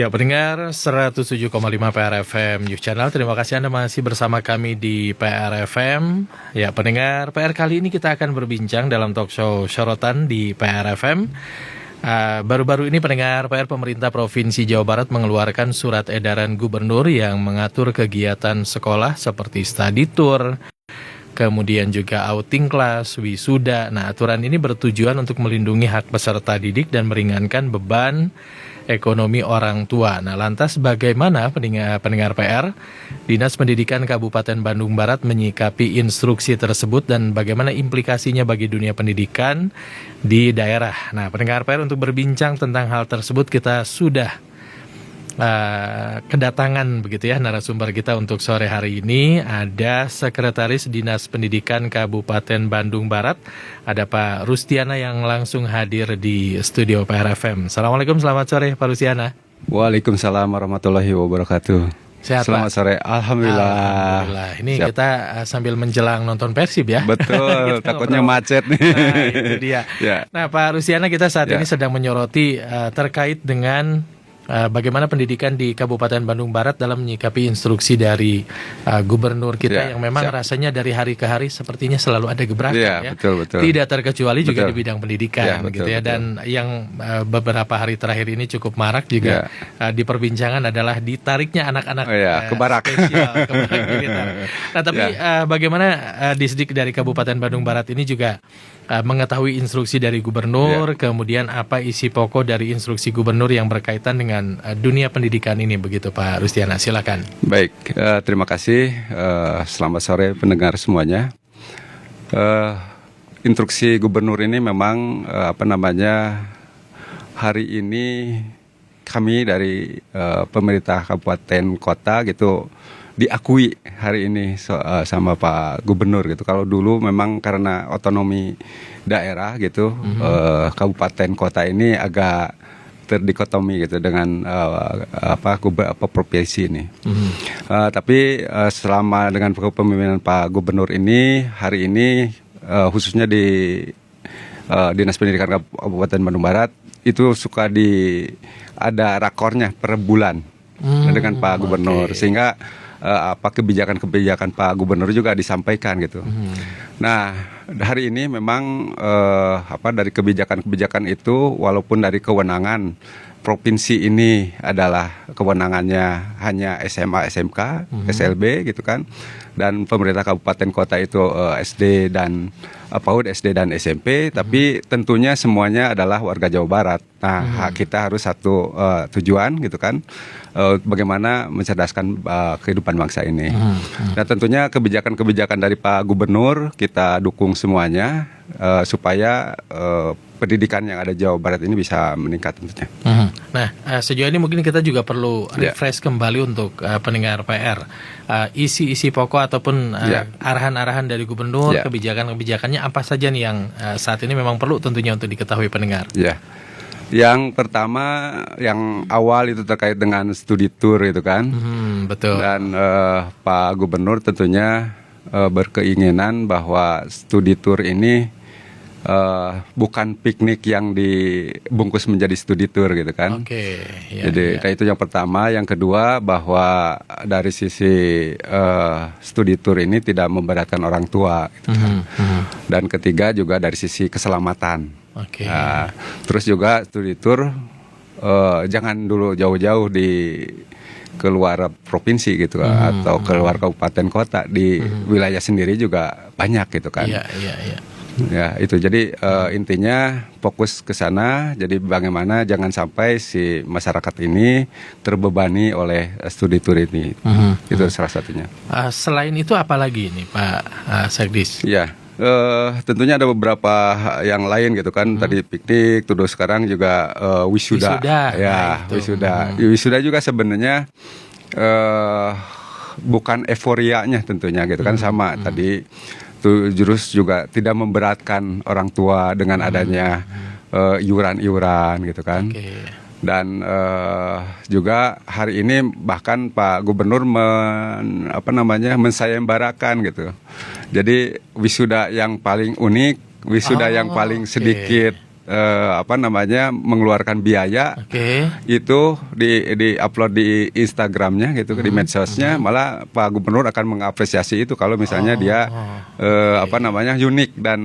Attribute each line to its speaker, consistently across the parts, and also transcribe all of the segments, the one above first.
Speaker 1: Ya, pendengar 107,5 PR FM Youth Channel. Terima kasih Anda masih bersama kami di PR FM. Ya, pendengar, PR kali ini kita akan berbincang dalam talk show Sorotan di PR FM. Baru-baru ini pendengar, PR pemerintah Provinsi Jawa Barat mengeluarkan surat edaran gubernur yang mengatur kegiatan sekolah seperti study tour, kemudian juga outing class, wisuda. Nah, aturan ini bertujuan untuk melindungi hak peserta didik dan meringankan beban ekonomi orang tua. Nah, lantas bagaimana pendengar PR, Dinas Pendidikan Kabupaten Bandung Barat menyikapi instruksi tersebut dan bagaimana implikasinya bagi dunia pendidikan di daerah. Nah, pendengar PR, untuk berbincang tentang hal tersebut kita sudah kedatangan begitu ya narasumber kita untuk sore hari ini. Ada Sekretaris Dinas Pendidikan Kabupaten Bandung Barat, ada Pak Rustiana yang langsung hadir di studio PR FM. Assalamualaikum, selamat sore Pak Rustiana.
Speaker 2: Waalaikumsalam warahmatullahi wabarakatuh.
Speaker 1: Sehat,
Speaker 2: selamat
Speaker 1: Pak?
Speaker 2: Sore, Alhamdulillah.
Speaker 1: Ini
Speaker 2: Siap.
Speaker 1: kita sambil menjelang nonton Persib ya.
Speaker 2: Betul, takutnya macet nih.
Speaker 1: Nah, itu dia.
Speaker 2: Ya.
Speaker 1: Nah, Pak Rustiana, kita saat ini sedang menyoroti terkait dengan bagaimana pendidikan di Kabupaten Bandung Barat dalam menyikapi instruksi dari gubernur kita yang memang rasanya dari hari ke hari sepertinya selalu ada gebrakan ya.
Speaker 2: Betul.
Speaker 1: Tidak terkecuali juga di bidang pendidikan
Speaker 2: betul,
Speaker 1: gitu ya.
Speaker 2: betul.
Speaker 1: Dan yang beberapa hari terakhir ini cukup marak juga di perbincangan adalah ditariknya anak-anak
Speaker 2: ke barak.
Speaker 1: spesial ke barak militer. Nah, tapi bagaimana Disdik dari Kabupaten Bandung Barat ini juga mengetahui instruksi dari gubernur, kemudian apa isi pokok dari instruksi gubernur yang berkaitan dengan dunia pendidikan ini, begitu Pak Rustiana, silakan.
Speaker 2: Baik, terima kasih. Selamat sore pendengar semuanya. Instruksi gubernur ini memang hari ini kami dari pemerintah kabupaten kota gitu diakui hari ini sama Pak Gubernur gitu. Kalau dulu memang karena otonomi daerah gitu, kabupaten kota ini agak terdikotomi gitu dengan provinsi ini. Tapi selama dengan kepemimpinan Pak Gubernur ini, hari ini khususnya di Dinas Pendidikan Kabupaten Bandung Barat itu suka ada rakornya per bulan dengan Pak Gubernur, sehingga kebijakan-kebijakan Pak Gubernur juga disampaikan gitu. Nah, hari ini memang dari kebijakan-kebijakan itu, walaupun dari kewenangan provinsi ini adalah kewenangannya hanya SMA, SMK, SLB gitu kan, dan pemerintah kabupaten kota itu SD dan PAUD, SD dan SMP, tapi tentunya semuanya adalah warga Jawa Barat. Nah, kita harus satu tujuan gitu kan, bagaimana mencerdaskan kehidupan bangsa ini. Nah, tentunya kebijakan-kebijakan dari Pak Gubernur kita dukung semuanya supaya pendidikan yang ada di Jawa Barat ini bisa meningkat tentunya.
Speaker 1: Nah, sejauh ini mungkin kita juga perlu refresh kembali untuk pendengar PR. Isi pokok ataupun arahan-arahan dari gubernur, kebijakan-kebijakannya apa saja nih yang saat ini memang perlu tentunya untuk diketahui pendengar.
Speaker 2: Yang pertama, yang awal itu terkait dengan studi tour itu kan.
Speaker 1: Betul.
Speaker 2: Dan Pak Gubernur tentunya berkeinginan bahwa studi tour ini bukan piknik yang dibungkus menjadi studi tour gitu kan. Jadi itu yang pertama. Yang kedua, bahwa dari sisi studi tour ini tidak memberatkan orang tua gitu kan. Dan ketiga juga dari sisi keselamatan. Terus juga studi tour jangan dulu jauh-jauh keluar provinsi gitu atau keluar kabupaten kota, di wilayah sendiri juga banyak gitu kan. Ya itu, jadi intinya fokus ke sana. Jadi bagaimana jangan sampai si masyarakat ini terbebani oleh studi tour ini. Itu salah satunya.
Speaker 1: Selain itu apa lagi nih Pak Sekdis?
Speaker 2: Tentunya ada beberapa yang lain gitu kan. Tadi piknik, terus sekarang juga wisuda. Wisuda juga sebenarnya bukan euforianya tentunya gitu kan, sama tadi. Jurus juga tidak memberatkan orang tua dengan adanya iuran-iuran gitu kan. Dan juga hari ini bahkan Pak Gubernur mensayembarakan gitu. Jadi wisuda yang paling unik, wisuda yang paling sedikit mengeluarkan biaya.
Speaker 1: Oke.
Speaker 2: Itu di upload di Instagramnya gitu, di medsosnya, malah Pak Gubernur akan mengapresiasi itu kalau misalnya dia unik dan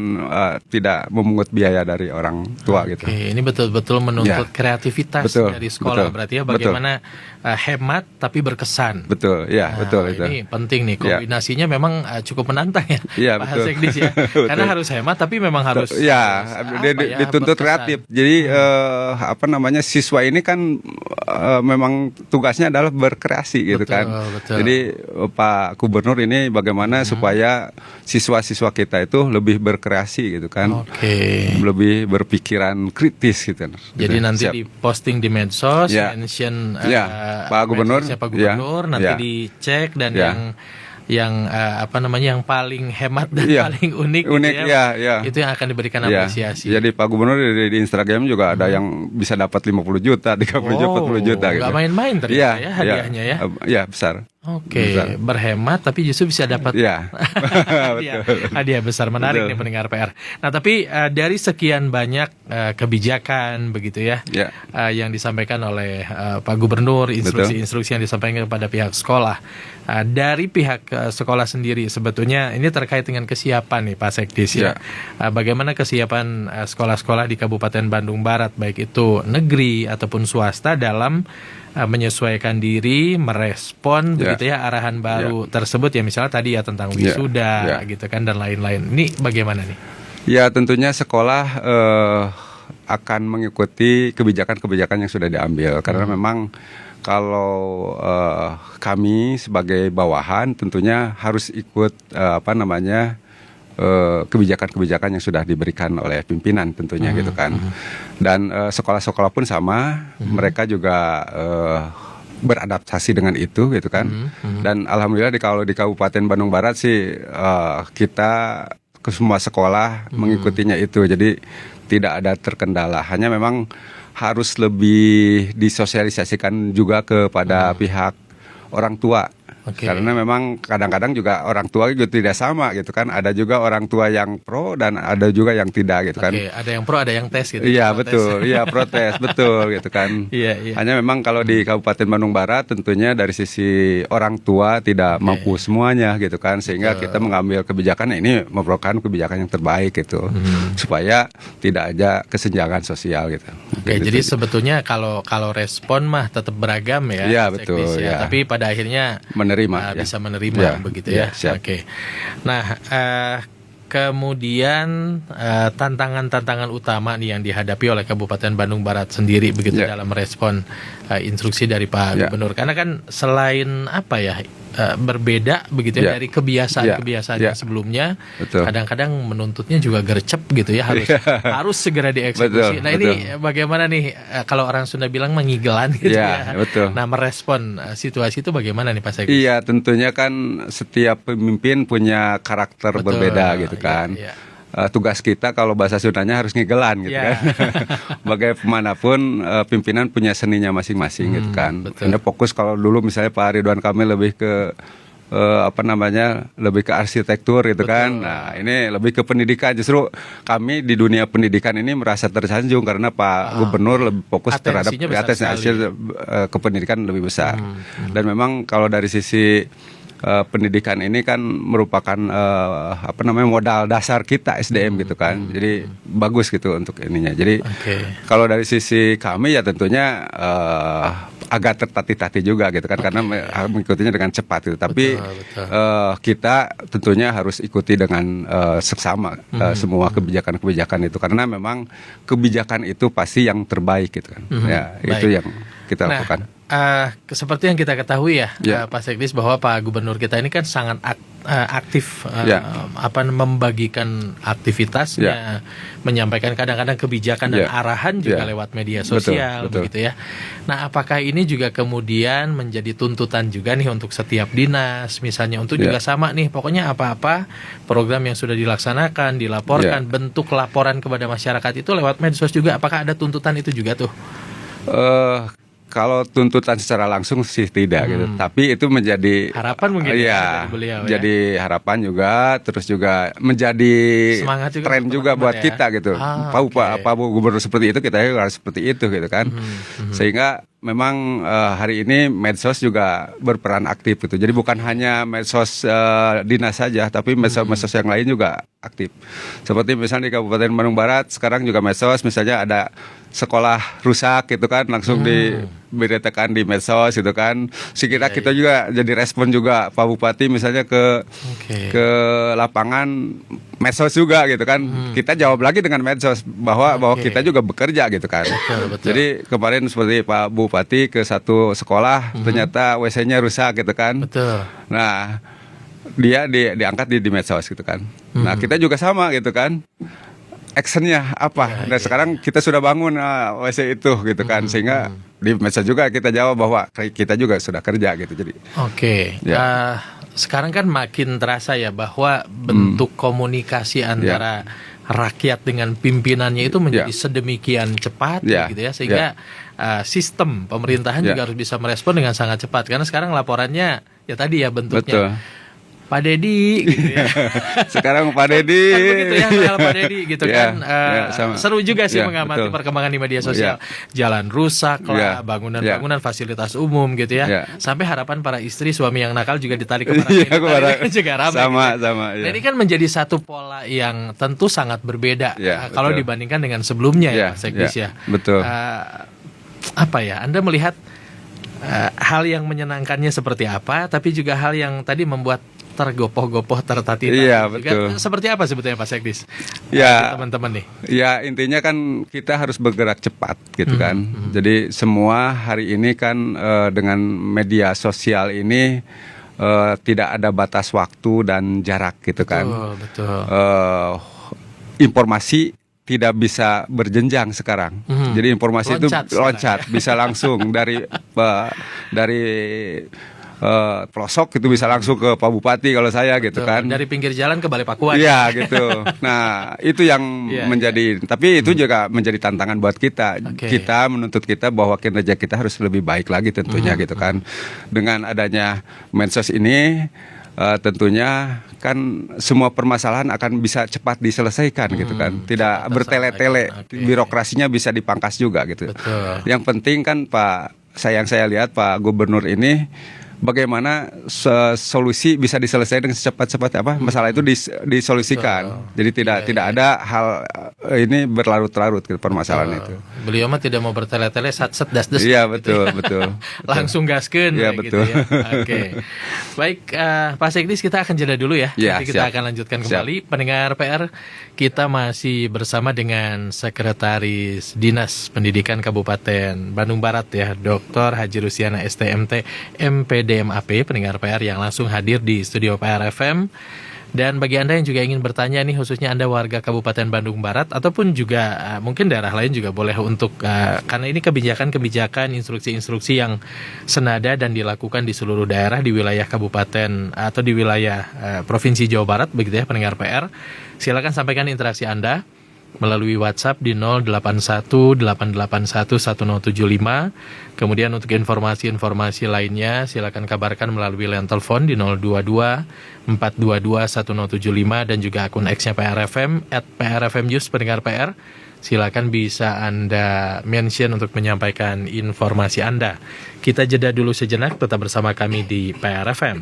Speaker 2: tidak memungut biaya dari orang tua gitu.
Speaker 1: Oke, ini betul-betul menuntut kreativitas dari sekolah, berarti ya bagaimana hemat tapi berkesan.
Speaker 2: Betul, ya, betul itu.
Speaker 1: Ini penting nih, kombinasinya memang cukup menantang ya, Pak Sekdis ya. Karena harus hemat tapi memang harus
Speaker 2: dituntut kreatif. Jadi siswa ini kan memang tugasnya adalah berkreasi gitu kan.
Speaker 1: Betul.
Speaker 2: Jadi Pak Gubernur ini bagaimana supaya siswa-siswa kita itu lebih berkreasi gitu kan. Lebih berpikiran kritis gitu.
Speaker 3: Jadi nanti diposting di medsos, mention
Speaker 2: Pak Gubernur,
Speaker 1: nanti dicek dan yang paling hemat dan paling unik gitu itu yang akan diberikan apresiasi.
Speaker 2: Jadi Pak Gubernur di Instagram juga ada yang bisa dapat 50 juta, 30 juta, 40 juta gitu.
Speaker 1: Gak main-main ternyata ya hadiahnya ya.
Speaker 2: Iya, besar.
Speaker 1: Berhemat tapi justru bisa dapat hadiah besar. Menarik nih pendengar PR. Nah, tapi dari sekian banyak kebijakan begitu ya, yang disampaikan oleh Pak Gubernur, instruksi-instruksi yang disampaikan kepada pihak sekolah, dari pihak sekolah sendiri sebetulnya ini terkait dengan kesiapan nih Pak Sekdis ya. Bagaimana kesiapan sekolah-sekolah di Kabupaten Bandung Barat baik itu negeri ataupun swasta dalam menyesuaikan diri, merespon begitu ya arahan baru tersebut ya, misalnya tadi ya tentang wisuda gitu kan dan lain-lain. Ini bagaimana nih?
Speaker 2: Ya, tentunya sekolah akan mengikuti kebijakan-kebijakan yang sudah diambil karena memang kalau kami sebagai bawahan tentunya harus ikut kebijakan-kebijakan yang sudah diberikan oleh pimpinan tentunya gitu kan. Dan sekolah-sekolah pun sama, mereka juga beradaptasi dengan itu gitu kan. Dan alhamdulillah kalau di Kabupaten Bandung Barat sih kita ke semua sekolah mengikutinya itu. Jadi tidak ada terkendala. Hanya memang harus lebih disosialisasikan juga kepada pihak orang tua. Karena memang kadang-kadang juga orang tua juga tidak sama gitu kan. Ada juga orang tua yang pro dan ada juga yang tidak gitu kan.
Speaker 1: Ada yang pro, ada yang tes gitu.
Speaker 2: Iya, betul. Iya, protes, betul gitu kan. Hanya memang kalau di Kabupaten Bandung Barat tentunya dari sisi orang tua tidak mampu semuanya gitu kan. Sehingga kita mengambil kebijakan ini merupakan kebijakan yang terbaik gitu. Supaya tidak ada kesenjangan sosial gitu.
Speaker 1: Jadi sebetulnya kalau respon mah tetap beragam ya.
Speaker 2: Iya, betul.
Speaker 1: Tapi pada akhirnya bisa menerima begitu ya. Nah, kemudian tantangan-tantangan utama nih yang dihadapi oleh Kabupaten Bandung Barat sendiri begitu dalam merespon instruksi dari Pak Gubernur. Karena kan selain berbeda begitu ya dari kebiasaan yang sebelumnya, kadang-kadang menuntutnya juga gercep gitu ya, harus segera dieksekusi. Ini bagaimana nih kalau orang Sunda bilang mengigelan gitu ya. Nah, merespon situasi itu bagaimana nih Pak Sekdis?
Speaker 2: Iya, tentunya kan setiap pemimpin punya karakter berbeda gitu kan. Tugas kita kalau bahasa Sundanya harus ngigelan gitu kan. Bagaimanapun pimpinan punya seninya masing-masing gitu kan. Ini fokus kalau dulu misalnya Pak Ridwan Kamil lebih ke lebih ke arsitektur gitu kan. Nah, ini lebih ke pendidikan. Justru kami di dunia pendidikan ini merasa tersanjung karena Pak Gubernur lebih fokus terhadap hasil ke pendidikan lebih besar. Dan memang kalau dari sisi pendidikan ini kan merupakan modal dasar kita SDM gitu kan. Jadi bagus gitu untuk ininya. Jadi kalau dari sisi kami ya tentunya agak tertatih-tatih juga gitu kan karena mengikutinya dengan cepat gitu. Tapi kita tentunya harus ikuti dengan seksama semua kebijakan-kebijakan itu karena memang kebijakan itu pasti yang terbaik gitu kan. Itu yang kita lakukan.
Speaker 1: Seperti yang kita ketahui ya, Pak Sekdis, bahwa Pak Gubernur kita ini kan sangat aktif membagikan aktivitasnya, menyampaikan kadang-kadang kebijakan dan arahan juga lewat media sosial begitu ya. Nah, apakah ini juga kemudian menjadi tuntutan juga nih untuk setiap dinas misalnya untuk juga sama nih, pokoknya apa-apa program yang sudah dilaksanakan dilaporkan, bentuk laporan kepada masyarakat itu lewat medsos juga, apakah ada tuntutan itu juga tuh?
Speaker 2: kalau tuntutan secara langsung sih tidak gitu, tapi itu menjadi
Speaker 1: harapan mungkin
Speaker 2: ya,
Speaker 1: dari beliau ya.
Speaker 2: jadi harapan juga, terus juga menjadi
Speaker 1: Semangat juga
Speaker 2: tren
Speaker 1: untuk
Speaker 2: juga buat
Speaker 1: teman-teman ya.
Speaker 2: kita gitu. Pak Gubernur seperti itu, kita juga harus seperti itu gitu kan. Sehingga memang hari ini medsos juga berperan aktif gitu. Jadi bukan hanya medsos dinas saja, tapi medsos-medsos yang lain juga aktif. Seperti misalnya di Kabupaten Bandung Barat sekarang juga medsos, misalnya ada sekolah rusak gitu kan, langsung diberitakan di medsos gitu kan. Sekira kita juga jadi respon juga Pak Bupati misalnya ke lapangan medsos juga gitu kan. Kita jawab lagi dengan medsos bahwa kita juga bekerja gitu kan.
Speaker 1: Betul.
Speaker 2: Jadi kemarin seperti Pak Bupati ke satu sekolah ternyata WC-nya rusak gitu kan.
Speaker 1: Betul.
Speaker 2: Nah, dia diangkat di medsos gitu kan. Nah, kita juga sama gitu kan. Actionnya apa? Dan sekarang kita sudah bangun WC itu gitu kan, sehingga di medsos juga kita jawab bahwa kita juga sudah kerja gitu. Jadi
Speaker 1: sekarang kan makin terasa ya bahwa bentuk komunikasi antara rakyat dengan pimpinannya itu menjadi sedemikian cepat gitu ya, sehingga sistem pemerintahan juga harus bisa merespon dengan sangat cepat, karena sekarang laporannya ya tadi ya bentuknya Pak Dedi gitu ya.
Speaker 2: Sekarang Pak Dedi
Speaker 1: kan begitu ya, soal Pak Dedi gitu kan. Seru juga sih mengamati perkembangan di media sosial. Jalan rusak lah, bangunan-bangunan fasilitas umum gitu ya. Sampai harapan para istri suami yang nakal juga ditarik kemana juga ramai.
Speaker 2: Sama.
Speaker 1: Nah, ini kan menjadi satu pola yang tentu sangat berbeda kalau dibandingkan dengan sebelumnya ya, Pak Sekdis ya.
Speaker 2: Betul.
Speaker 1: Apa ya? Anda melihat hal yang menyenangkannya seperti apa, tapi juga hal yang tadi membuat tergopoh-gopoh, tertatih-tatih.
Speaker 2: Iya, betul.
Speaker 1: Seperti apa sebetulnya Pak Sekdis?
Speaker 2: Ya,
Speaker 1: teman-teman nih.
Speaker 2: Ya, intinya kan kita harus bergerak cepat gitu kan. Jadi semua hari ini kan dengan media sosial ini tidak ada batas waktu dan jarak gitu kan.
Speaker 1: Betul.
Speaker 2: Informasi tidak bisa berjenjang sekarang. Jadi informasi loncat bisa langsung dari pelosok itu bisa langsung ke Pak Bupati kalau saya gitu kan.
Speaker 1: Dari pinggir jalan ke Balai Pakuan.
Speaker 2: Iya gitu. Nah itu yang menjadi, tapi itu juga menjadi tantangan buat kita. Kita menuntut kita bahwa kinerja kita harus lebih baik lagi tentunya gitu kan. Dengan adanya medsos ini tentunya kan semua permasalahan akan bisa cepat diselesaikan gitu kan. Tidak bertele-tele, birokrasinya bisa dipangkas juga gitu.
Speaker 1: Betul.
Speaker 2: Yang penting kan yang saya lihat Pak Gubernur ini bagaimana solusi bisa diselesaikan dengan secepat-cepat masalah itu disolusikan. Jadi tidak ada hal ini berlarut-larut gitu permasalahan itu.
Speaker 1: Beliau mah tidak mau bertele-tele, sat-set das-des.
Speaker 2: Iya betul.
Speaker 1: Langsung gaskeun
Speaker 2: betul.
Speaker 1: gitu ya. Oke. Baik, Pak Sekdis, kita akan jeda dulu ya. Nanti kita akan lanjutkan kembali. Pendengar PR, kita masih bersama dengan Sekretaris Dinas Pendidikan Kabupaten Bandung Barat ya, Dr. Haji Rusiana STMT MPDMAP, pendengar PR yang langsung hadir di studio PR FM. Dan bagi Anda yang juga ingin bertanya nih, khususnya Anda warga Kabupaten Bandung Barat ataupun juga mungkin daerah lain juga boleh untuk karena ini kebijakan-kebijakan, instruksi-instruksi yang senada dan dilakukan di seluruh daerah di wilayah kabupaten atau di wilayah Provinsi Jawa Barat begitu ya, pendengar PR. Silakan sampaikan interaksi Anda melalui WhatsApp di 0818811075. Kemudian untuk informasi-informasi lainnya silakan kabarkan melalui line telepon di 022-422-1075 dan juga akun X-nya PRFM @PRFMnews pendengar PR. Silakan bisa Anda mention untuk menyampaikan informasi Anda. Kita jeda dulu sejenak, tetap bersama kami di PRFM.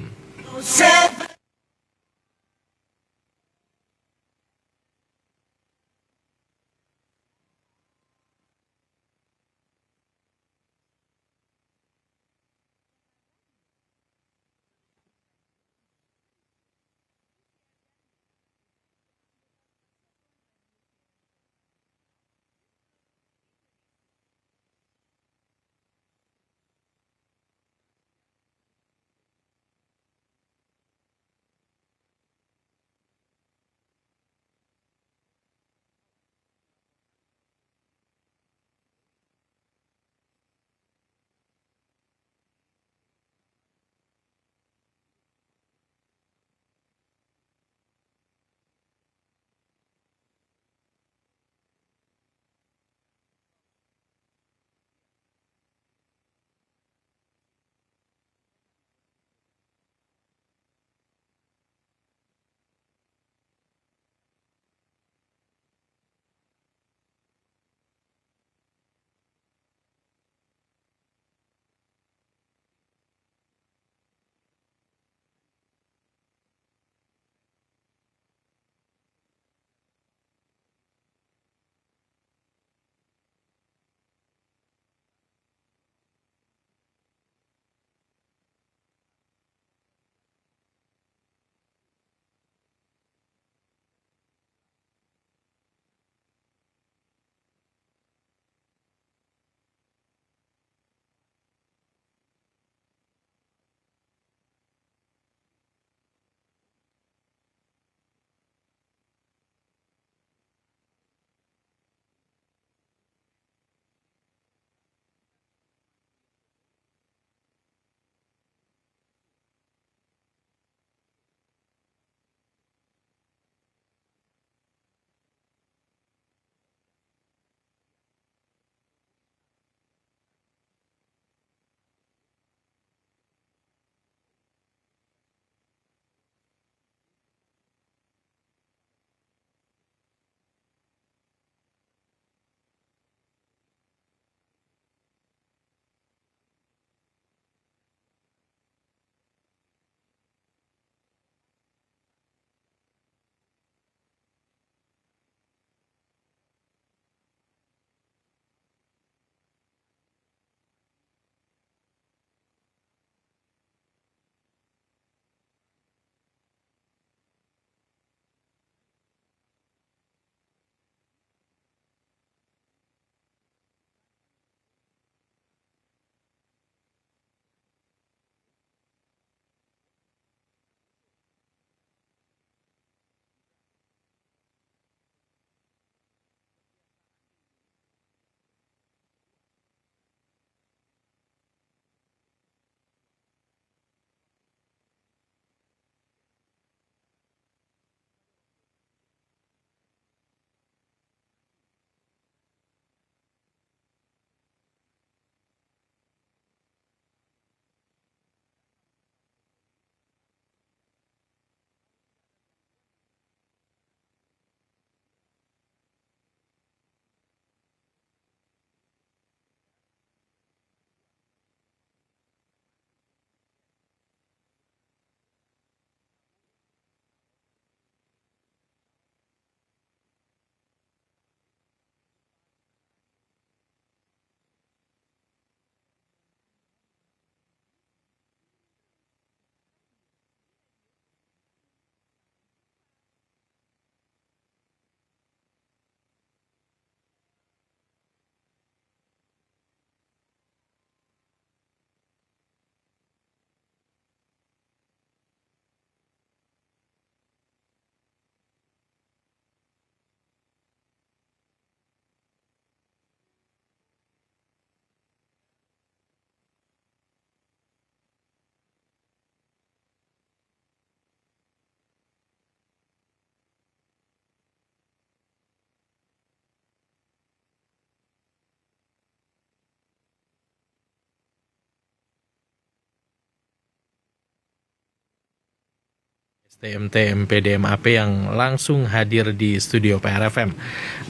Speaker 1: STMT MPD MAP yang langsung hadir di studio PRFM.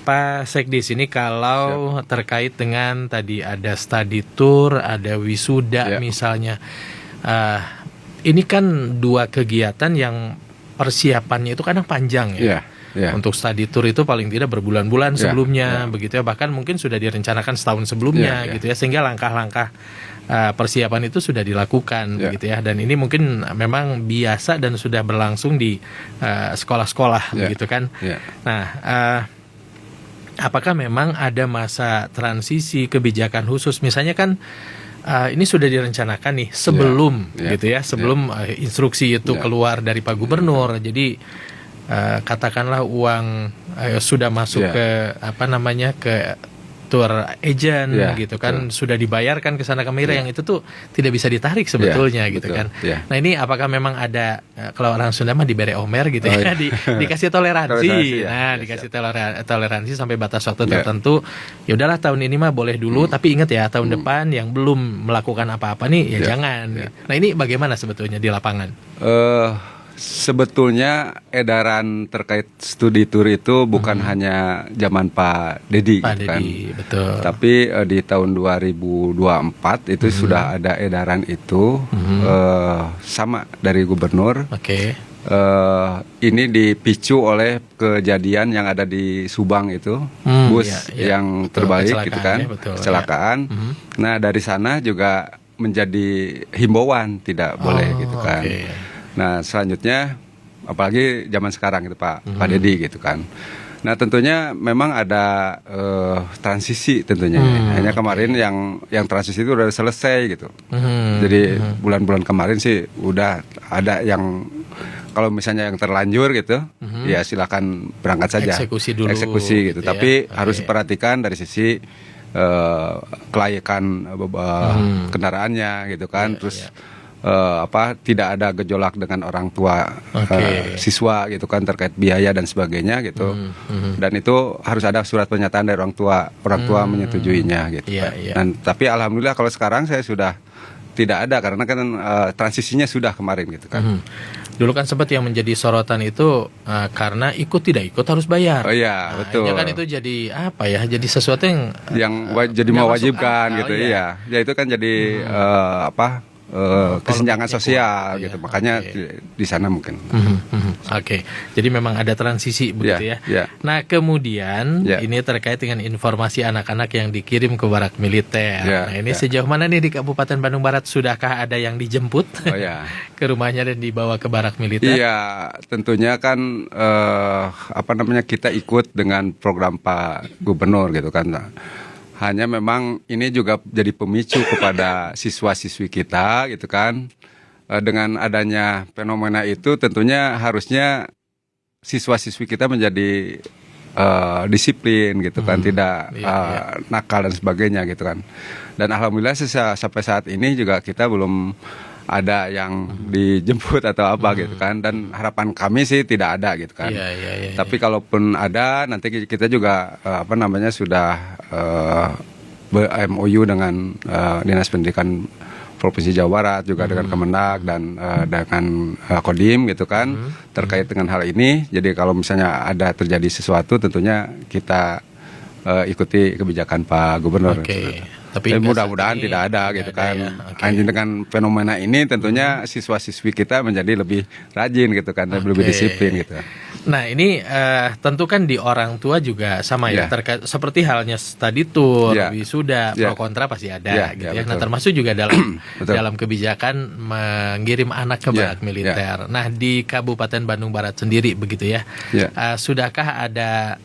Speaker 1: Pak Sekdis, ini kalau terkait dengan tadi ada study tour, ada wisuda misalnya, ini kan dua kegiatan yang persiapannya itu kadang panjang ya. Untuk study tour itu paling tidak berbulan-bulan sebelumnya, begitu ya, bahkan mungkin sudah direncanakan setahun sebelumnya gitu ya, sehingga langkah-langkah persiapan itu sudah dilakukan begitu ya, dan ini mungkin memang biasa dan sudah berlangsung di sekolah-sekolah begitu kan. Nah, apakah memang ada masa transisi kebijakan khusus, misalnya kan ini sudah direncanakan nih sebelum gitu ya, sebelum instruksi itu keluar dari Pak Gubernur, jadi katakanlah uang sudah masuk ke ke tour agent gitu kan, sudah dibayarkan ke sana kemari, yang itu tuh tidak bisa ditarik sebetulnya gitu kan. Nah, ini apakah memang ada, kalau orang Sunda mah diberi omer gitu dikasih toleransi. Dikasih toleransi sampai batas waktu tertentu. Ya udahlah, tahun ini mah boleh dulu, tapi ingat ya, tahun depan yang belum melakukan apa-apa nih jangan. Nah, ini bagaimana sebetulnya di lapangan?
Speaker 2: Sebetulnya edaran terkait studi tour itu bukan hanya zaman Pak Dedi, kan?
Speaker 1: Betul.
Speaker 2: Tapi di tahun 2024 itu sudah ada edaran itu, sama dari Gubernur. Ini dipicu oleh kejadian yang ada di Subang itu, bus yang terbalik gitu kan, kecelakaan. Nah, dari sana juga menjadi himbauan tidak boleh gitu kan. Nah, selanjutnya apalagi zaman sekarang gitu Pak Dedi gitu kan. Nah, tentunya memang ada transisi tentunya. Hanya kemarin yang transisi itu udah selesai gitu. Jadi bulan-bulan kemarin sih udah ada yang, kalau misalnya yang terlanjur gitu, ya silakan berangkat saja.
Speaker 1: Eksekusi dulu.
Speaker 2: Eksekusi gitu.
Speaker 1: Ya.
Speaker 2: Tapi harus diperhatikan dari sisi kelayakan kendaraannya gitu kan. Terus tidak ada gejolak dengan orang tua siswa gitu kan, terkait biaya dan sebagainya gitu. Dan itu harus ada surat pernyataan dari orang tua menyetujuinya gitu. Dan tapi alhamdulillah kalau sekarang saya sudah tidak ada, karena kan transisinya sudah kemarin gitu kan.
Speaker 1: Dulu kan sempat yang menjadi sorotan itu karena ikut tidak ikut harus bayar.
Speaker 2: Betul.
Speaker 1: Kan itu jadi apa ya? Jadi sesuatu yang
Speaker 2: jadi mewajibkan gitu. Ya itu kan jadi kesenjangan sosial gitu, makanya di sana mungkin.
Speaker 1: Jadi memang ada transisi begitu ya. Nah, kemudian ini terkait dengan informasi anak-anak yang dikirim ke barak militer. Nah, ini sejauh mana nih di Kabupaten Bandung Barat, sudahkah ada yang dijemput ke rumahnya dan dibawa ke barak militer?
Speaker 2: Iya, tentunya kan kita ikut dengan program Pak Gubernur gitu kan. Hanya memang ini juga jadi pemicu kepada siswa-siswi kita gitu kan. Dengan adanya fenomena itu tentunya harusnya siswa-siswi kita menjadi disiplin gitu kan, tidak nakal dan sebagainya gitu kan. Dan alhamdulillah sampai saat ini juga kita belum ada yang dijemput atau apa gitu kan, dan harapan kami sih tidak ada gitu kan. Tapi kalaupun ada, nanti kita juga sudah MOU dengan Dinas Pendidikan Provinsi Jawa Barat, juga dengan Kemenag dan dengan Kodim gitu kan, terkait dengan hal ini. Jadi kalau misalnya ada terjadi sesuatu, tentunya kita ikuti kebijakan Pak Gubernur.
Speaker 1: Tapi
Speaker 2: mudah-mudahan tidak ada gitu kan. Hanya dengan fenomena ini tentunya siswa-siswi kita menjadi lebih rajin gitu kan, lebih disiplin gitu.
Speaker 1: Nah, ini tentu kan di orang tua juga sama ya, terkait seperti halnya study tour, wisuda, pro kontra pasti ada gitu ya. Nah, termasuk juga dalam kebijakan mengirim anak ke barak militer. Nah, di Kabupaten Bandung Barat sendiri begitu ya. Sudahkah ada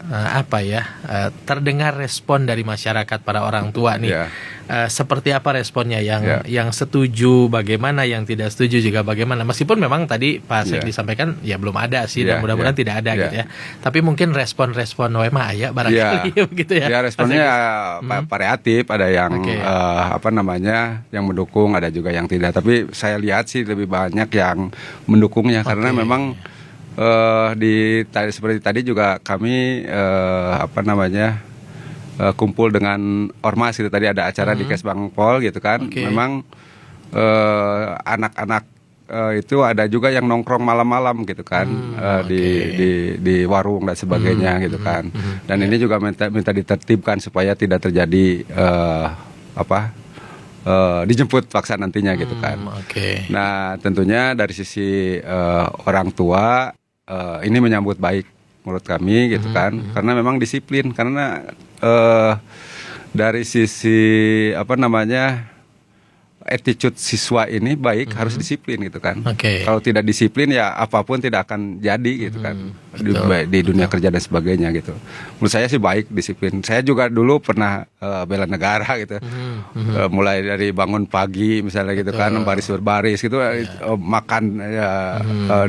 Speaker 1: terdengar respon dari masyarakat para orang tua nih? Seperti apa responnya, yang setuju bagaimana, yang tidak setuju juga bagaimana, meskipun memang tadi Pak Sek disampaikan ya belum ada sih, dan mudah-mudahan tidak ada gitu ya, tapi mungkin respon wema aya barangkali begitu ya.
Speaker 2: Responnya variatif, ada yang yang mendukung, ada juga yang tidak, tapi saya lihat sih lebih banyak yang mendukungnya, karena memang seperti tadi juga kami kumpul dengan ormas gitu, tadi ada acara di Kesbangpol gitu kan. Memang anak-anak itu ada juga yang nongkrong malam-malam gitu kan, di warung dan sebagainya gitu kan. Dan ini juga minta ditertibkan supaya tidak terjadi dijemput paksa nantinya gitu kan. Nah tentunya dari sisi orang tua ini menyambut baik menurut kami gitu kan, karena memang disiplin, karena dari sisi attitude siswa ini baik, harus disiplin gitu kan. Kalau tidak disiplin ya apapun tidak akan jadi gitu kan, di dunia kerja dan sebagainya gitu. Menurut saya sih baik disiplin. Saya juga dulu pernah bela negara gitu, mulai dari bangun pagi misalnya gitu kan, baris berbaris gitu, makan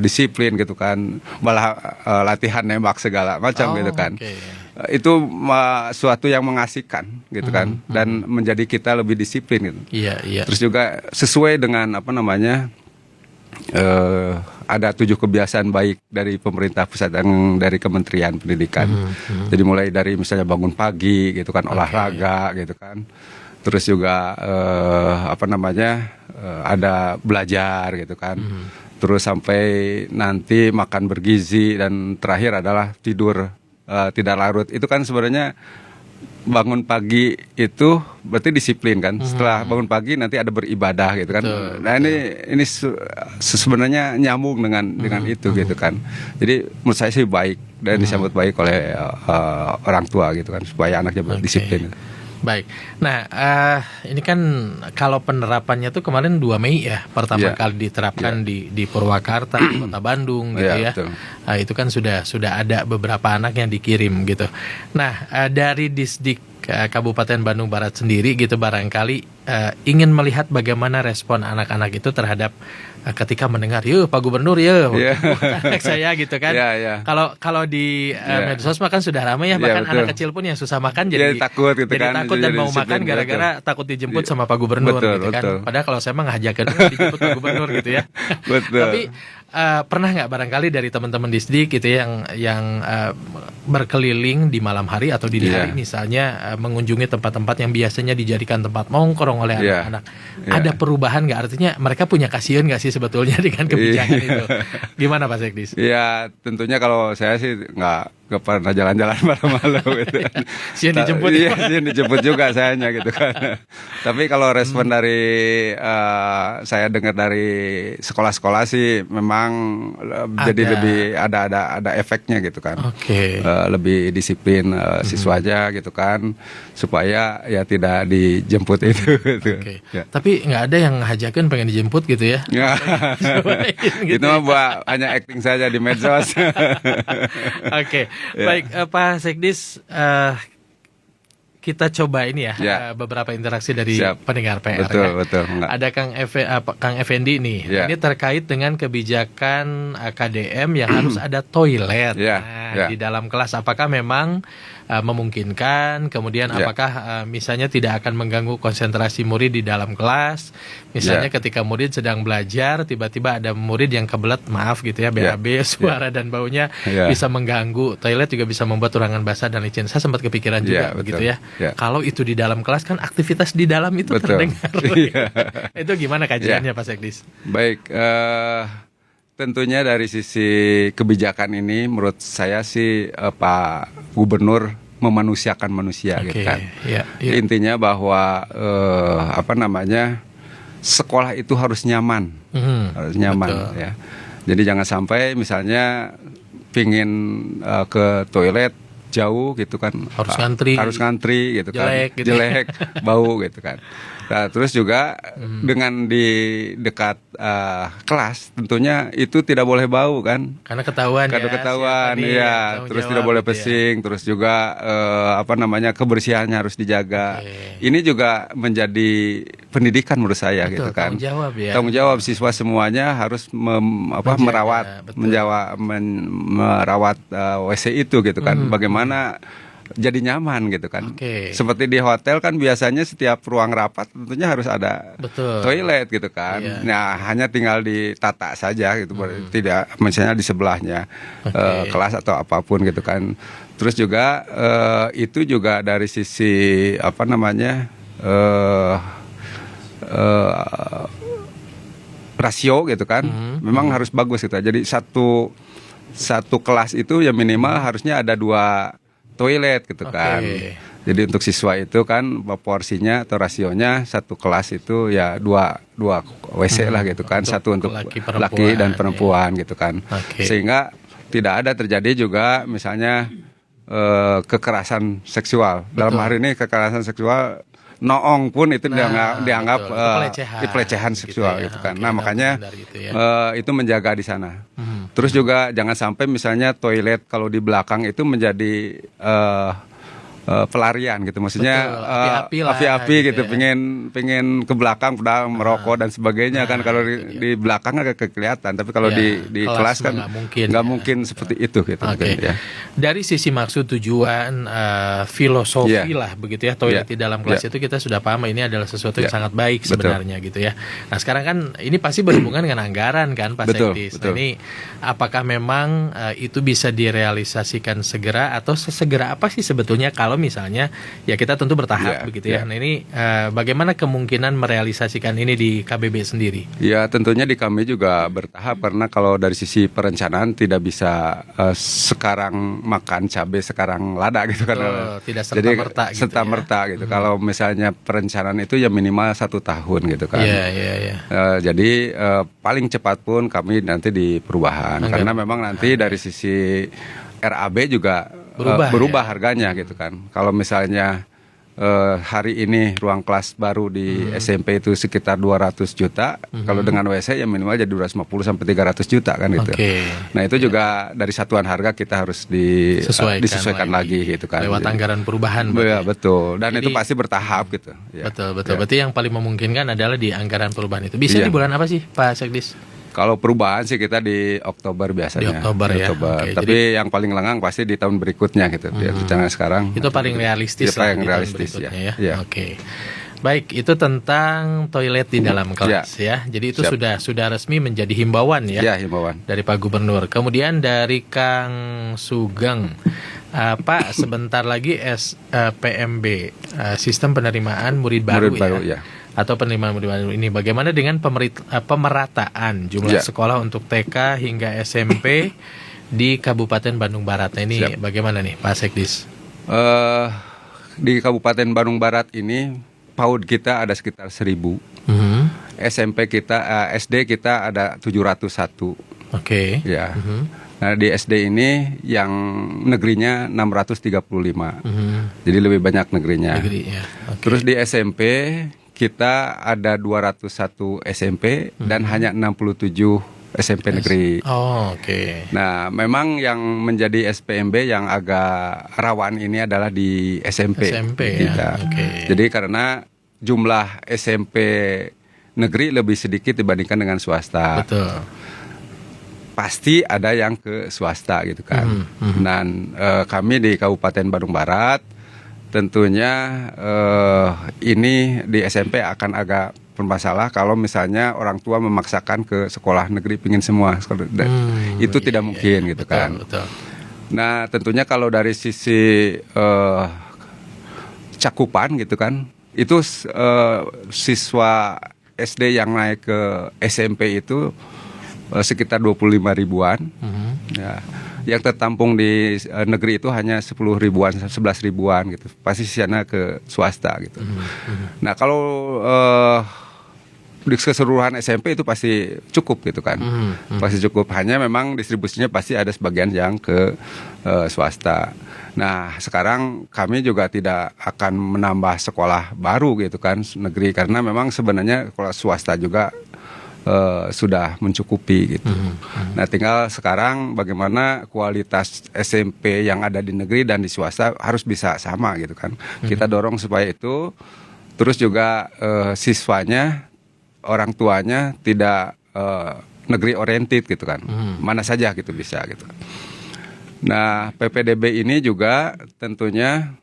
Speaker 2: disiplin gitu kan, malah latihan nembak segala macam gitu kan. Itu suatu yang mengasihkan gitu kan, dan menjadi kita lebih disiplin gitu. Terus juga sesuai dengan ada 7 kebiasaan baik dari pemerintah pusat yang dari Kementerian Pendidikan. Jadi mulai dari misalnya bangun pagi gitu kan, olahraga gitu kan. Terus juga ada belajar gitu kan. Terus sampai nanti makan bergizi, dan terakhir adalah tidur tidak larut. Itu kan sebenarnya bangun pagi itu berarti disiplin kan. Setelah bangun pagi nanti ada beribadah gitu kan. Nah ini sebenarnya nyambung dengan itu gitu kan. Jadi menurut saya sih baik dan disambut baik oleh orang tua gitu kan, supaya anaknya berdisiplin.
Speaker 1: Baik. Nah, ini kan kalau penerapannya tuh kemarin 2 Mei ya, pertama kali diterapkan di Purwakarta, Kota Bandung gitu ya. Nah, itu kan sudah ada beberapa anak yang dikirim gitu. Nah, dari Disdik Kabupaten Bandung Barat sendiri gitu, barangkali ingin melihat bagaimana respon anak-anak itu terhadap ketika mendengar, "Yuk Pak Gubernur, anak saya," gitu kan. Kalau di medsos makan sudah ramai ya, bahkan anak kecil pun yang susah makan jadi takut gitu kan. Takut dan mau makan gara-gara takut dijemput sama Pak Gubernur gitu kan. Padahal kalau saya mah ngajakin dijemput Pak Gubernur gitu ya. Tapi pernah nggak barangkali dari teman-teman Disdik gitu yang berkeliling di malam hari atau dini hari misalnya, mengunjungi tempat-tempat yang biasanya dijadikan tempat nongkrong oleh anak-anak, ada perubahan nggak? Artinya mereka punya kasihan nggak sih sebetulnya dengan kebijakan itu? Gimana Pak Sekdis?
Speaker 2: Ya tentunya kalau saya sih nggak pernah jalan-jalan malam-malam gitu.
Speaker 1: Sian dijemput.
Speaker 2: Iya, sian dijemput juga sayanya gitu kan. Tapi kalau respon dari saya dengar dari sekolah-sekolah sih memang jadi lebih ada efeknya gitu kan. Lebih disiplin siswanya gitu kan, supaya ya tidak dijemput itu gitu.
Speaker 1: Tapi nggak ada yang ngajakin pengen dijemput gitu ya?
Speaker 2: Itu mah hanya acting saja di medsos.
Speaker 1: Baik, Pak Sekdis, kita coba ini beberapa interaksi dari pendengar PR.
Speaker 2: Betul.
Speaker 1: Ada Kang Effendi nih. Ini terkait dengan kebijakan KDM yang harus ada toilet di dalam kelas. Apakah memang memungkinkan? Kemudian apakah misalnya tidak akan mengganggu konsentrasi murid di dalam kelas? Misalnya ketika murid sedang belajar, tiba-tiba ada murid yang kebelet, maaf gitu ya, BAB, suara dan baunya bisa mengganggu. Toilet juga bisa membuat ruangan basah dan licin. Saya sempat kepikiran juga begitu ya. Kalau itu di dalam kelas kan aktivitas di dalam itu terdengar. Itu gimana kajiannya Pak Sekdis?
Speaker 2: Baik, tentunya dari sisi kebijakan ini menurut saya sih Pak Gubernur memanusiakan manusia gitu kan. Intinya bahwa sekolah itu harus nyaman. Harus nyaman ya. Jadi jangan sampai misalnya pingin ke toilet jauh gitu kan, harus ngantri gitu jelek bau gitu kan. Nah, terus juga dengan di dekat kelas tentunya itu tidak boleh bau kan,
Speaker 1: karena ketahuan
Speaker 2: terus tidak boleh pesing, terus juga kebersihannya harus dijaga. Ini juga menjadi pendidikan menurut saya gitu kan, tanggung jawab siswa semuanya harus merawat WC itu gitu kan. Bagaimana jadi nyaman gitu kan. Seperti di hotel kan biasanya setiap ruang rapat tentunya harus ada toilet gitu kan. Nah, hanya tinggal ditata saja gitu, tidak misalnya di sebelahnya kelas atau apapun gitu kan. Terus juga itu juga dari sisi rasio gitu kan, memang harus bagus gitu. Jadi satu kelas itu ya minimal harusnya ada 2 toilet gitu kan. Jadi untuk siswa itu kan porsinya atau rasionya satu kelas itu ya dua WC lah gitu kan, satu untuk laki dan perempuan gitu kan. Sehingga tidak ada terjadi juga misalnya kekerasan seksual. Dalam hari ini kekerasan seksual noong pun itu dianggap pelecehan seksual gitu kan. Nah makanya itu menjaga di sana. Terus juga jangan sampai misalnya toilet kalau di belakang itu menjadi pelarian gitu, maksudnya api-api gitu, pengen ke belakang udah merokok dan sebagainya kan. Kalau di belakang agak kelihatan, tapi kalau di kelas kan nggak mungkin seperti itu gitu. Ya.
Speaker 1: Dari sisi maksud tujuan filosofi lah begitu ya, toilet di dalam kelas itu kita sudah paham ini adalah sesuatu yang sangat baik sebenarnya gitu ya. Nah sekarang kan ini pasti berhubungan dengan anggaran kan Pak Sekdis. Nah, ini apakah memang itu bisa direalisasikan segera atau sesegera apa sih sebetulnya kalau misalnya ya kita tentu bertahap begitu ya. Nah ini bagaimana kemungkinan merealisasikan ini di KBB sendiri?
Speaker 2: Ya tentunya di kami juga bertahap, karena kalau dari sisi perencanaan tidak bisa sekarang makan cabai sekarang lada gitu kan.
Speaker 1: Tidak serta-merta gitu.
Speaker 2: Serta-merta gitu. Kalau misalnya perencanaan itu ya minimal 1 tahun gitu kan. Jadi paling cepat pun kami nanti di perubahan, karena memang nanti dari sisi RAB juga berubah harganya gitu kan. Kalau misalnya hari ini ruang kelas baru di SMP itu sekitar 200 juta, kalau dengan WC ya minimal jadi 250 sampai 300 juta kan gitu. Nah itu juga dari satuan harga kita harus disesuaikan lagi gitu kan.
Speaker 1: Lewat anggaran perubahan.
Speaker 2: Ya, betul. Dan jadi, itu pasti bertahap gitu. Ya.
Speaker 1: Betul. Berarti yang paling memungkinkan adalah di anggaran perubahan itu. Bisa di bulan apa sih Pak Sekdis?
Speaker 2: Kalau perubahan sih kita di Oktober biasanya.
Speaker 1: Di Oktober ya.
Speaker 2: Tapi jadi, yang paling lengang pasti di tahun berikutnya gitu. Rencana sekarang.
Speaker 1: Itu paling realistis lah.
Speaker 2: Paling realistis ya.
Speaker 1: Oke. Baik, itu tentang toilet di dalam kelas ya. Jadi itu sudah resmi menjadi himbauan ya.
Speaker 2: Ya, himbauan.
Speaker 1: Dari Pak Gubernur. Kemudian dari Kang Sugeng. Pak, sebentar lagi PMB, sistem penerimaan murid baru ya. Atau penerimaan murid baru ini, bagaimana dengan pemerataan jumlah sekolah untuk TK hingga SMP di Kabupaten Bandung Barat? Nah, ini bagaimana nih Pak Sekdis?
Speaker 2: Di Kabupaten Bandung Barat ini PAUD kita ada sekitar 1.000. SMP kita SD kita ada 701. Ya. Nah di SD ini yang negerinya 635. Jadi lebih banyak negerinya. Terus di SMP kita ada 201 SMP dan hanya 67 SMP negeri. Nah, memang yang menjadi SPMB yang agak rawan ini adalah di SMP kita. Jadi karena jumlah SMP negeri lebih sedikit dibandingkan dengan swasta. Pasti ada yang ke swasta gitu kan. Dan kami di Kabupaten Bandung Barat tentunya ini di SMP akan agak bermasalah kalau misalnya orang tua memaksakan ke sekolah negeri pingin semua. Itu tidak mungkin gitu kan. Nah tentunya kalau dari sisi cakupan gitu kan, itu siswa SD yang naik ke SMP itu sekitar 25 ribuan. Ya. Yang tertampung di negeri itu hanya 10 ribuan, 11 ribuan gitu. Pasti sisanya ke swasta gitu. Nah kalau di keseluruhan SMP itu pasti cukup gitu kan. Pasti cukup, hanya memang distribusinya pasti ada sebagian yang ke swasta. Nah sekarang kami juga tidak akan menambah sekolah baru gitu kan negeri, karena memang sebenarnya sekolah swasta juga sudah mencukupi gitu. Nah tinggal sekarang bagaimana kualitas SMP yang ada di negeri dan di swasta harus bisa sama gitu kan. Kita dorong supaya itu. Terus juga siswanya, orang tuanya tidak negeri oriented gitu kan. Mana saja gitu bisa gitu. Nah PPDB ini juga tentunya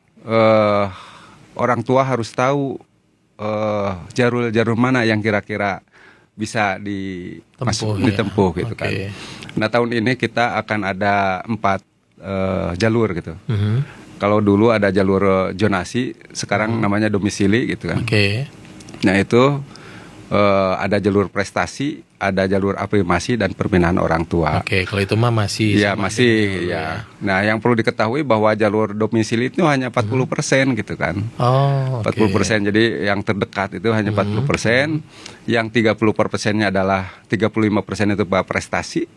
Speaker 2: orang tua harus tahu jalur mana yang kira-kira bisa ditempuh gitu kan. Nah tahun ini kita akan ada 4 jalur gitu. Kalau dulu ada jalur zonasi, sekarang namanya domisili gitu kan. Nah itu ada jalur prestasi, ada jalur afirmasi dan pembinaan orang tua.
Speaker 1: Oke, kalau itu mah masih
Speaker 2: Ya
Speaker 1: sama
Speaker 2: masih
Speaker 1: dengan dulu
Speaker 2: ya. Nah, yang perlu diketahui bahwa jalur domisili itu hanya 40% gitu kan.
Speaker 1: Oh, oke.
Speaker 2: 40%, jadi yang terdekat itu hanya 40%, yang 30%-nya adalah 35% itu prestasi,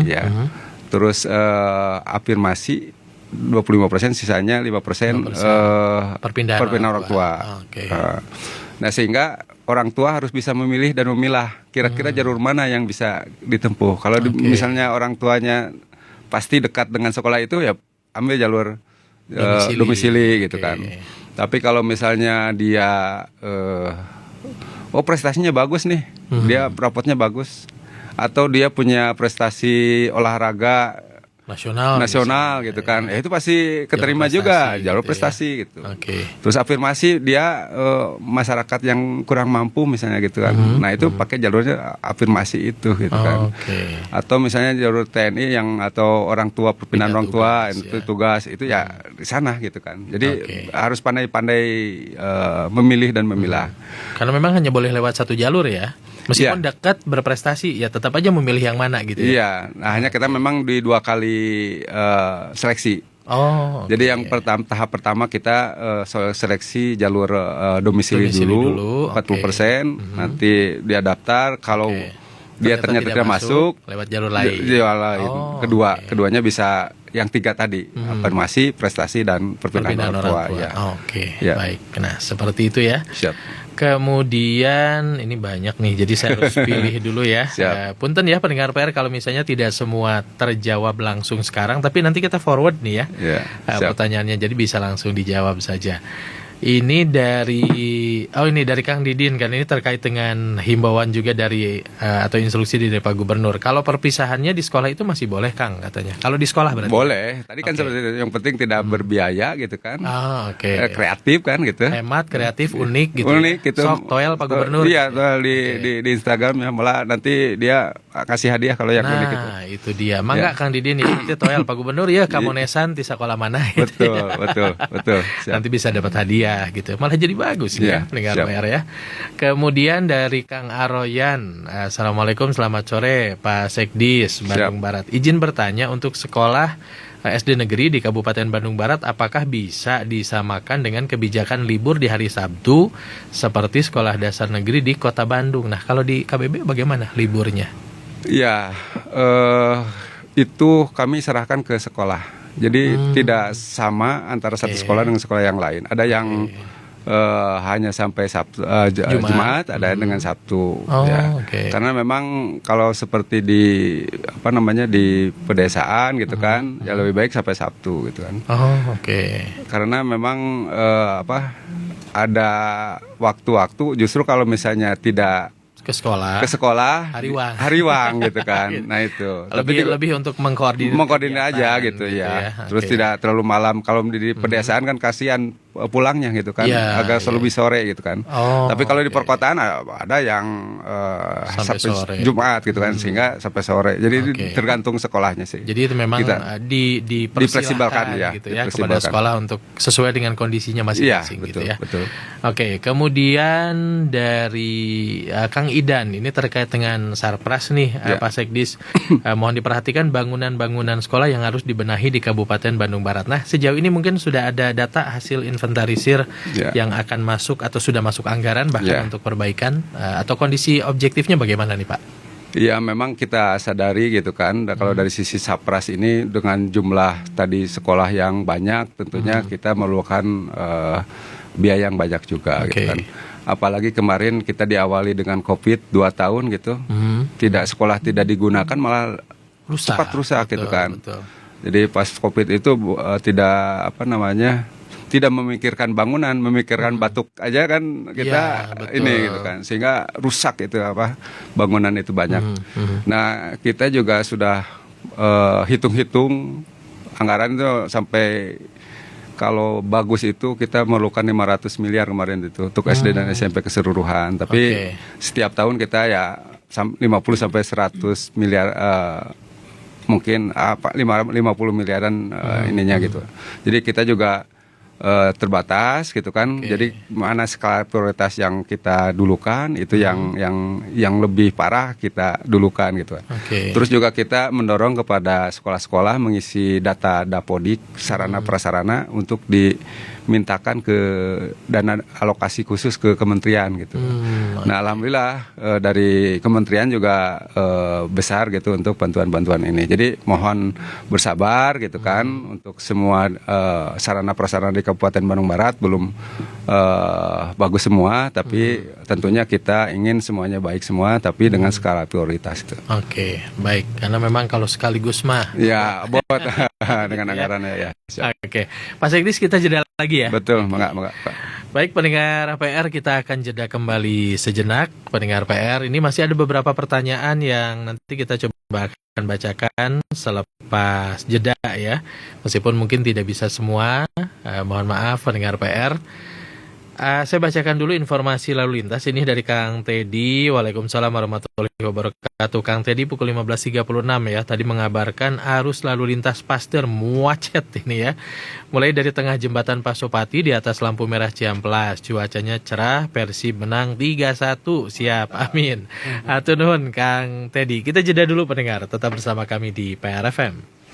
Speaker 2: ya. Terus afirmasi 25%, sisanya 5%
Speaker 1: Perpindahan
Speaker 2: orang tua.
Speaker 1: Oke.
Speaker 2: Nah, sehingga orang tua harus bisa memilih dan memilah kira-kira jalur mana yang bisa ditempuh. Kalau misalnya orang tuanya pasti dekat dengan sekolah itu, ya ambil jalur domisili gitu kan. Tapi kalau misalnya dia prestasinya bagus nih, dia rapotnya bagus, atau dia punya prestasi olahraga nasional gitu kan, itu pasti keterima juga jalur prestasi gitu. Terus afirmasi dia masyarakat yang kurang mampu misalnya gitu kan, nah itu pakai jalurnya afirmasi itu gitu kan. Atau misalnya jalur TNI yang atau orang tua, perpindahan orang tua itu tugas itu ya di sana gitu kan. Jadi harus pandai-pandai memilih dan memilah.
Speaker 1: Karena memang hanya boleh lewat satu jalur ya. Meskipun dekat berprestasi, ya tetap aja memilih yang mana gitu ya.
Speaker 2: Iya, nah hanya kita memang di 2 kali seleksi. Jadi yang tahap pertama kita seleksi jalur domisili dulu 40%, nanti dia daftar, kalau dia ternyata tidak masuk
Speaker 1: lewat jalur lain.
Speaker 2: Keduanya bisa yang 3 tadi, afirmasi, prestasi dan perpindahan orang tua. Ya.
Speaker 1: Baik. Nah, seperti itu ya.
Speaker 2: Siap.
Speaker 1: Kemudian ini banyak nih, jadi saya harus pilih dulu ya. Punten ya pendengar PR kalau misalnya tidak semua terjawab langsung sekarang, tapi nanti kita forward nih ya pertanyaannya, jadi bisa langsung dijawab saja. Ini dari Kang Didin kan, ini terkait dengan himbauan juga dari atau instruksi dari Pak Gubernur. Kalau perpisahannya di sekolah itu masih boleh, Kang, katanya. Kalau di sekolah berarti
Speaker 2: boleh. Tadi kan seperti itu, yang penting tidak berbiaya gitu kan. Kreatif kan gitu.
Speaker 1: Hemat, kreatif, unik gitu.
Speaker 2: Unik gitu.
Speaker 1: Sok toel Pak Gubernur.
Speaker 2: Iya, di Instagram ya, malah nanti dia kasih hadiah kalau yang unik itu.
Speaker 1: Nah, itu dia. Mangga Kang Didin ya, nanti toel Pak Gubernur ya, kamonesan di sekolah mana gitu.
Speaker 2: Betul.
Speaker 1: Nanti bisa dapat hadiah gitu, malah jadi bagus ya pendengar PR ya. Kemudian dari Kang Aroyan, Assalamualaikum, selamat sore Pak Sekdis Bandung Barat. Izin bertanya, untuk sekolah SD negeri di Kabupaten Bandung Barat, apakah bisa disamakan dengan kebijakan libur di hari Sabtu seperti sekolah dasar negeri di Kota Bandung? Nah, kalau di KBB bagaimana liburnya?
Speaker 2: Ya, itu kami serahkan ke sekolah. Jadi tidak sama antara satu sekolah dengan sekolah yang lain. Ada yang hanya sampai Jumat, ada dengan Sabtu. Karena memang kalau seperti di di pedesaan gitu kan, ya lebih baik sampai Sabtu gitu kan. Karena memang ada waktu-waktu, justru kalau misalnya tidak ke sekolah hariwang gitu kan. Nah itu
Speaker 1: lebih untuk
Speaker 2: mengkoordinir aja gitu ya. Terus tidak terlalu malam. Kalau di pedesaan kan kasihan pulangnya gitu kan, agak lebih sore gitu kan. Tapi kalau di perkotaan ada yang sampai Jumat gitu kan, sehingga sampai sore. Jadi tergantung sekolahnya sih.
Speaker 1: Jadi itu memang dipersilakan
Speaker 2: ya,
Speaker 1: gitu ya kepada sekolah untuk sesuai dengan kondisinya masing-masing gitu ya.
Speaker 2: Betul.
Speaker 1: Kemudian dari Kang Idan, ini terkait dengan Sarpras nih, Pak Sekdis. Mohon diperhatikan bangunan-bangunan sekolah yang harus dibenahi di Kabupaten Bandung Barat. Nah, sejauh ini mungkin sudah ada data hasil inventarisir yang akan masuk atau sudah masuk anggaran bahkan untuk perbaikan, atau kondisi objektifnya bagaimana nih Pak?
Speaker 2: Iya, memang kita sadari gitu kan. Kalau dari sisi Sapras ini dengan jumlah tadi sekolah yang banyak, tentunya kita memerlukan biaya yang banyak juga gitu kan. Apalagi kemarin kita diawali dengan COVID 2 tahun gitu, sekolah tidak digunakan, malah cepat rusak gitu kan. Jadi pas COVID itu tidak memikirkan bangunan, memikirkan batuk aja kan kita ini gitu kan, sehingga rusak itu bangunan itu banyak. Nah, kita juga sudah hitung-hitung anggaran itu sampai kalau bagus itu kita memerlukan 500 miliar kemarin itu untuk SD dan SMP keseluruhan. Tapi setiap tahun kita ya 50 sampai 100 miliar, mungkin 50 miliaran ininya gitu. Jadi kita juga terbatas gitu kan. Jadi mana skala prioritas yang kita dulukan itu yang lebih parah kita dulukan gitu kan. Terus juga kita mendorong kepada sekolah-sekolah mengisi data Dapodik sarana prasarana untuk dimintakan ke dana alokasi khusus ke kementerian gitu. Nah, alhamdulillah dari kementerian juga besar gitu untuk bantuan-bantuan ini. Jadi mohon bersabar gitu kan untuk semua sarana prasarana di Kabupaten Bandung Barat belum bagus semua, tapi tentunya kita ingin semuanya baik semua, tapi dengan skala prioritas itu.
Speaker 3: Oke, baik. Karena memang kalau sekaligus mah.
Speaker 2: Ya, buat dengan anggarannya ya.
Speaker 3: Oke, Pak Sekdis kita jeda lagi ya.
Speaker 2: Betul, Pak.
Speaker 3: Baik pendengar PR, kita akan jeda kembali sejenak. Pendengar PR, ini masih ada beberapa pertanyaan yang nanti kita coba akan bacakan selepas jeda ya. Meskipun mungkin tidak bisa semua, mohon maaf pendengar PR. Saya bacakan dulu informasi lalu lintas ini dari Kang Teddy. Waalaikumsalam warahmatullahi wabarakatuh. Kang Teddy pukul 15.36 ya. Tadi mengabarkan arus lalu lintas Pasteur macet ini ya. Mulai dari tengah jembatan Pasopati di atas lampu merah Ciamplas. Cuacanya cerah, Persib menang 3-1. Siap, amin. Atur nuhun Kang Teddy. Kita jeda dulu pendengar. Tetap bersama kami di PRFM.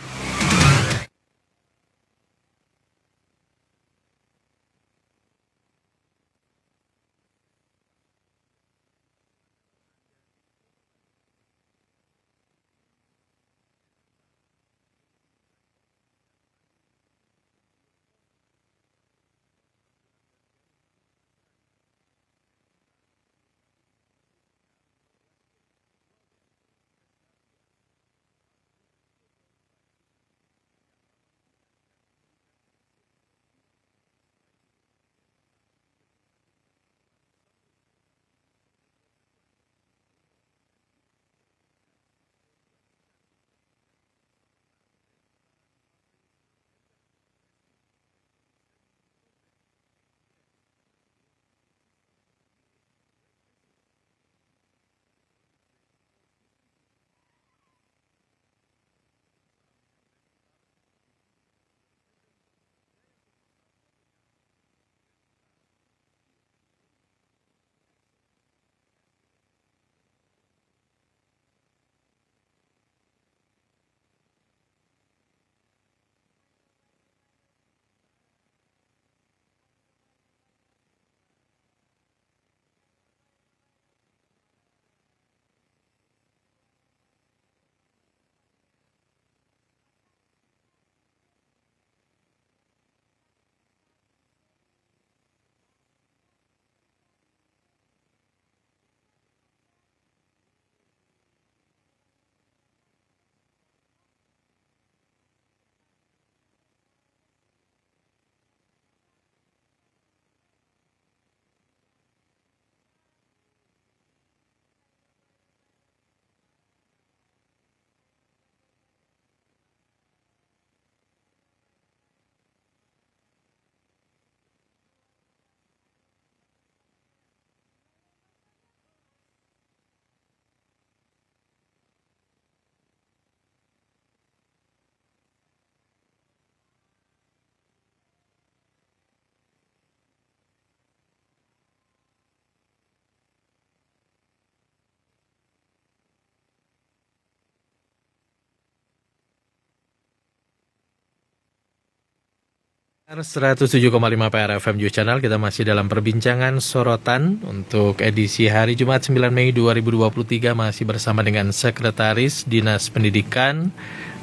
Speaker 3: ...107,5 PRFM News Channel. Kita masih dalam perbincangan sorotan untuk edisi hari Jumat 9 Mei 2023. Masih bersama dengan Sekretaris Dinas Pendidikan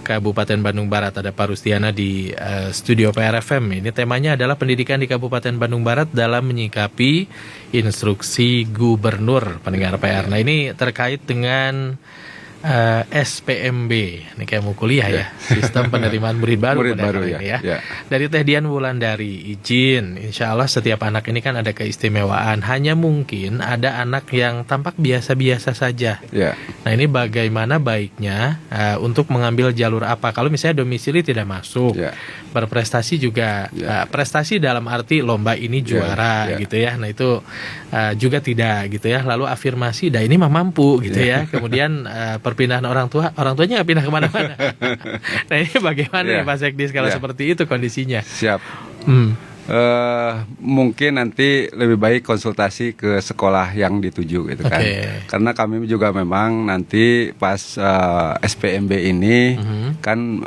Speaker 3: Kabupaten Bandung Barat, ada Pak Rustiana di studio PRFM. Ini temanya adalah pendidikan di Kabupaten Bandung Barat dalam menyikapi instruksi gubernur, pendengar PR. Nah, ini terkait dengan SPMB, ini kayak mau kuliah ya, sistem penerimaan murid baru ini ya. Dari Teh Dian Wulandari, izin, insya Allah setiap anak ini kan ada keistimewaan. Hanya mungkin ada anak yang tampak biasa-biasa saja. Nah, ini bagaimana baiknya untuk mengambil jalur apa? Kalau misalnya domisili tidak masuk, berprestasi juga, prestasi dalam arti lomba ini juara gitu ya. Nah, itu juga tidak gitu ya. Lalu afirmasi, dah ini mah mampu gitu ya. Kemudian perpindahan orang tuanya nggak pindah kemana-mana. Nah, ini bagaimana nih Pak Sekdis kalau seperti itu kondisinya?
Speaker 2: Siap. Mungkin nanti lebih baik konsultasi ke sekolah yang dituju gitu kan. Karena kami juga memang nanti pas SPMB ini kan